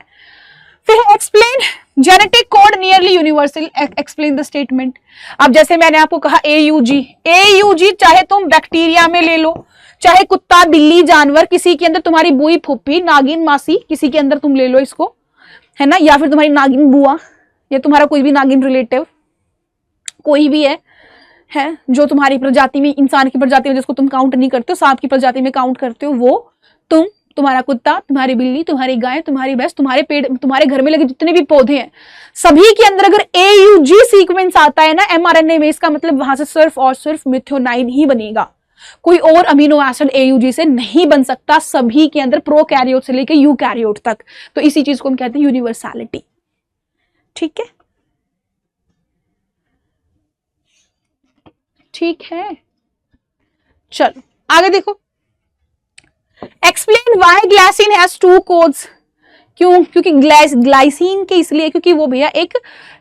फिर explain genetic code nearly universal, explain the statement. अब जैसे मैंने आपको कहा AUG चाहे तुम बैक्टीरिया में ले लो, चाहे कुत्ता बिल्ली जानवर, किसी के अंदर तुम्हारी बुई फुप्पी नागिन मासी किसी के अंदर तुम ले लो इसको, है ना, या फिर तुम्हारी नागिन बुआ या तुम्हारा कोई भी नागिन रिलेटिव कोई भी है जो तुम्हारी प्रजाति में, इंसान की प्रजाति में जिसको तुम काउंट नहीं करते हो, सांप की प्रजाति में काउंट करते हो, वो तुम्हारा कुत्ता, तुम्हारी बिल्ली, तुम्हारी गाय, तुम्हारी भैंस, तुम्हारे पेड़, तुम्हारे घर में लगे जितने भी पौधे हैं, सभी के अंदर अगर AUG सीक्वेंस आता है ना mRNA में, इसका मतलब वहां से सिर्फ और सिर्फ मिथ्योनाइन ही बनेगा, कोई और अमीनो एसिड AUG से नहीं बन सकता, सभी के अंदर प्रोकैरियोट से लेकर यूकैरियोट तक। तो इसी चीज को हम कहते हैं यूनिवर्सैलिटी। ठीक है, ठीक है, चलो आगे देखो। Explain why glycine has 2 codes. क्यों? क्योंकि ग्लाइसिन के इसलिए क्योंकि वो भैया एक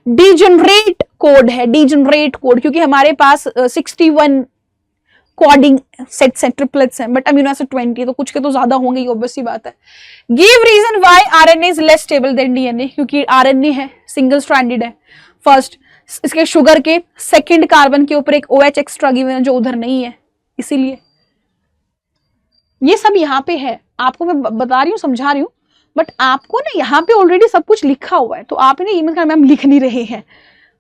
डिजेनरेट कोड है, डिजेनरेट कोड, क्योंकि हमारे पास 61 कोडिंग सेट्स हैं, ट्रिपलेट्स हैं, बट अमीनो एसिड 20, तो कुछ के तो ज्यादा होंगे ही, ऑब्वियस सी बात है। Give reason why RNA is less stable than DNA। क्योंकि RNA है सिंगल स्ट्रैंडेड है, फर्स्ट इसके शुगर के सेकंड कार्बन के ऊपर एक OH एक्स्ट्रा गिवन है जो उधर नहीं है, इसीलिए ये सब यहाँ पे है। आपको मैं बता रही हूँ, समझा रही हूँ, बट आपको ना यहाँ पे ऑलरेडी सब कुछ लिखा हुआ है, तो आप इन्हें ईमेल करना, मैम लिख नहीं रहे हैं,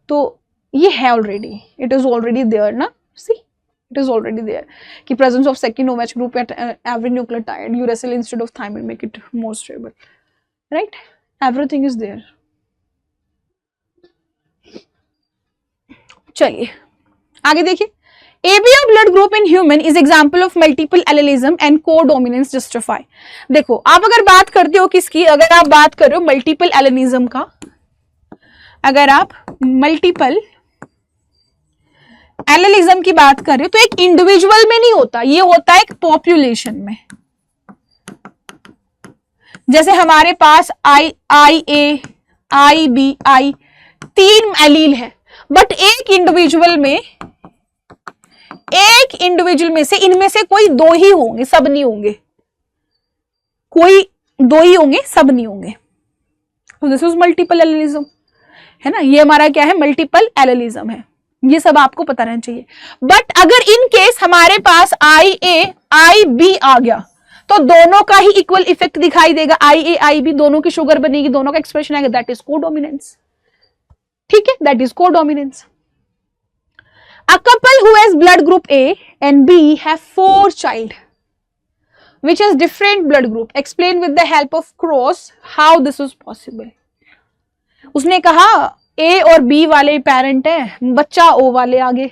तो ये है already, it is already there ना, see it it is already there कि presence of second OH group at every nucleotide, uracil instead of thymine make it more stable, right, everything is there. चलिए आगे देखिए, ABR blood group in human is example of multiple allelism and codominance justify। देखो आप अगर बात करते हो किसकी, अगर आप बात कर रहे हो मल्टीपल एलेनिज्म का, अगर आप मल्टीपल एलेनिज्म की बात कर रहे हो तो एक इंडिविजुअल में नहीं होता, ये होता है एक पॉपुलेशन में। जैसे हमारे पास IA, IB, I 3 एलील है, बट एक इंडिविजुअल में से इनमें से कोई 2 ही होंगे, सब नहीं होंगे, कोई 2 ही होंगे, सब नहीं होंगे। तो दिस इज मल्टीपल एलेलिज्म, है ना, ये हमारा क्या है, मल्टीपल एलेलिज्म है, ये सब आपको पता रहना चाहिए। बट अगर इन केस हमारे पास IA, IB आ गया तो दोनों का ही इक्वल इफेक्ट दिखाई देगा, IA, IB दोनों की शुगर बनेगी, दोनों का एक्सप्रेशन आएगा, दैट इज कोडोमिनेंस। ठीक है, that is codominance. A couple who has blood group A and B have 4 child which has different blood group. Explain with the help of cross how this is possible. उसने कहा A और B वाले parent है, बच्चा O वाले आगे,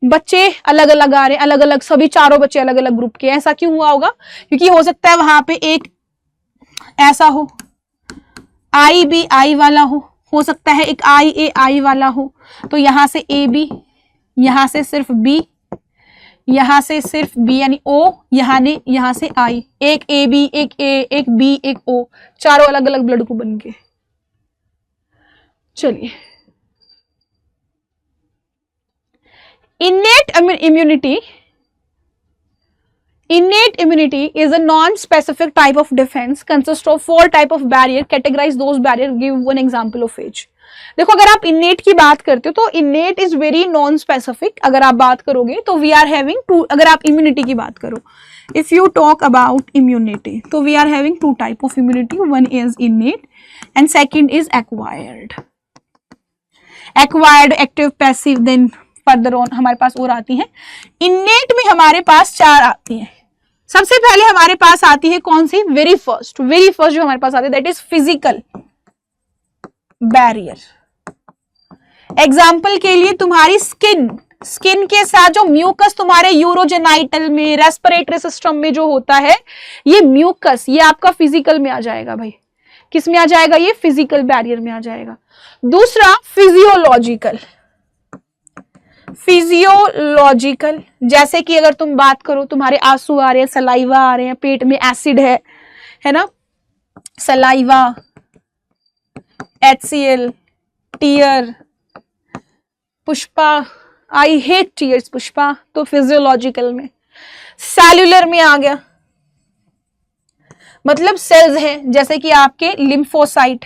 बच्चे अलग अलग आ रहे हैं, अलग अलग, सभी चारों बच्चे अलग अलग ग्रुप के। ऐसा क्यों हुआ होगा, क्योंकि हो सकता है वहां पे एक ऐसा हो, IB I वाला हो सकता है एक IA I वाला हो, तो यहां से AB, यहां से सिर्फ B, यहां से सिर्फ B यानी O, यहां से I, एक AB, एक A, एक B, एक O, चारों अलग अलग ब्लड ग्रुप बन गए। चलिए, Innate immunity is a non-specific type of defense, consists of 4 type of barrier, categorize those barrier, give one example of each। देखो अगर आप innate की बात करते हो तो innate is very non-specific, अगर आप बात करोगे तो we are having 2, अगर आप immunity की बात करो, if you talk about immunity, तो we are having 2 type of immunity, one is innate and second is acquired, active, passive, then further on हमारे पास और आती है। इन्नेट में हमारे पास 4 आती हैं। सबसे पहले हमारे पास आती है कौन सी, वेरी फर्स्ट जो हमारे पास आती है that is physical barrier. Example के लिए तुम्हारी स्किन के साथ जो म्यूकस तुम्हारे यूरोजेनाइटल में, रेस्पिरेटरी सिस्टम में जो होता है, ये म्यूकस, ये आपका फिजिकल में आ जाएगा भाई। किस में आ जाएगा, ये फिजिकल बैरियर में आ जाएगा। दूसरा फिजियोलॉजिकल, जैसे कि अगर तुम बात करो तुम्हारे आंसू आ रहे हैं, सलाइवा आ रहे हैं, पेट में एसिड है ना, saliva, HCl, tear, Pushpa, I hate tears Pushpa, तो फिजियोलॉजिकल में। सेल्यूलर में आ गया, मतलब सेल्स हैं, जैसे कि आपके लिम्फोसाइट,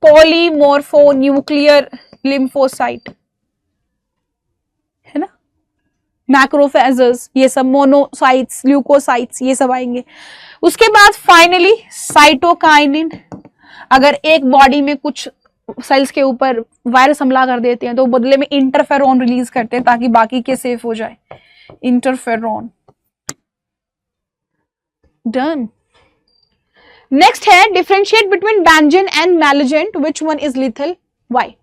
पॉलीमोर्फोन्यूक्लियर लिम्फोसाइट, है ना, मैक्रोफेजेस, ये सब, मोनोसाइट्स, ल्यूकोसाइट्स, ये सब आएंगे। उसके बाद फाइनली साइटोकाइनिन, अगर एक बॉडी में कुछ सेल्स के ऊपर वायरस हमला कर देते हैं तो बदले में इंटरफेरॉन रिलीज करते हैं ताकि बाकी के सेफ हो जाए, इंटरफेरॉन। डन। नेक्स्ट है differentiate between benign and malignant, which one is lethal, why.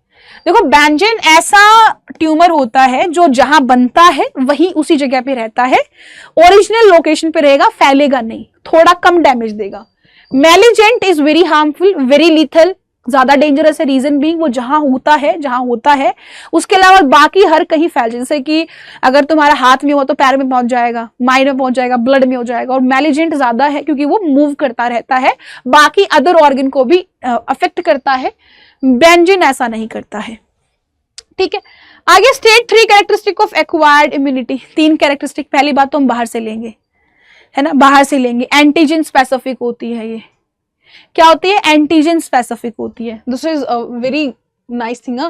देखो बैंजेन ऐसा ट्यूमर होता है जो जहां बनता है वही उसी जगह पे रहता है, ओरिजिनल लोकेशन पे रहेगा, फैलेगा नहीं, थोड़ा कम डैमेज देगा। Malignant is very harmful, very lethal, ज्यादा डेंजरस है, रीजन बीइंग वो जहां होता है उसके अलावा बाकी हर कहीं फैल जाए। जैसे कि अगर तुम्हारा हाथ में हो तो पैर में पहुंच जाएगा, माइंड में पहुंच जाएगा, ब्लड में हो जाएगा। और मैलेजेंट ज्यादा है क्योंकि वो मूव करता रहता है, बाकी अदर ऑर्गन को भी अफेक्ट करता है। बेंजिन ऐसा नहीं करता है। ठीक है, आगे state 3 characteristic of acquired immunity. 3 characteristic, पहली बात तो हम बाहर से लेंगे, है ना, बाहर से लेंगे। एंटीजन स्पेसिफिक होती है, ये क्या होती है, एंटीजन स्पेसिफिक होती है। This is very nice thing.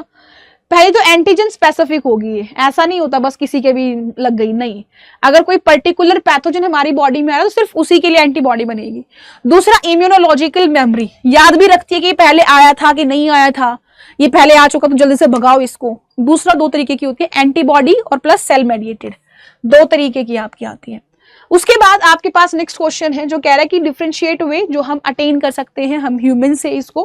पहले तो एंटीजन स्पेसिफिक होगी, ये ऐसा नहीं होता बस किसी के भी लग गई, नहीं। अगर कोई पर्टिकुलर पैथोजन हमारी बॉडी में आ रहा है तो सिर्फ उसी के लिए एंटीबॉडी बनेगी। दूसरा इम्यूनोलॉजिकल मेमोरी, याद भी रखती है कि पहले आया था कि नहीं आया था, ये पहले आ चुका तो जल्दी से भगाओ इसको। दूसरा 2 तरीके की होती है, एंटीबॉडी और प्लस सेल मेडिएटेड, 2 तरीके की आपकी आती है। उसके बाद आपके पास नेक्स्ट क्वेश्चन है जो कह रहा है कि डिफरेंशिएट वे जो हम अटेन कर सकते हैं हम ह्यूमन से, इसको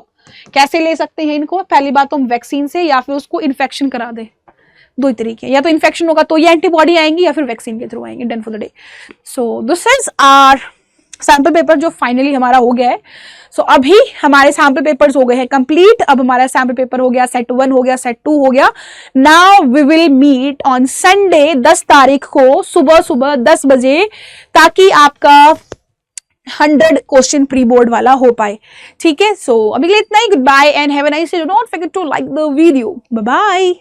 कैसे ले सकते हैं इनको। पहली बात तो हम वैक्सीन से या फिर उसको इन्फेक्शन करा दें, 2 ही तरीके, या तो इन्फेक्शन होगा तो ये एंटीबॉडी आएंगी या फिर वैक्सीन के थ्रू आएंगे। Done for the day. So this is our sample paper जो फाइनली हमारा हो गया है। सो अभी हमारे सैंपल पेपर्स हो गए हैं कंप्लीट। अब हमारा सैंपल पेपर हो गया, सेट 1 हो गया, सेट 2 हो गया। Now we will meet on Sunday 10 तारीख को सुबह सुबह 10 बजे, ताकि आपका 100 क्वेश्चन प्री बोर्ड वाला हो पाए। ठीक है, सो अभी के लिए इतना ही। Good bye and have a nice day. Don't forget to like the video. Bye bye.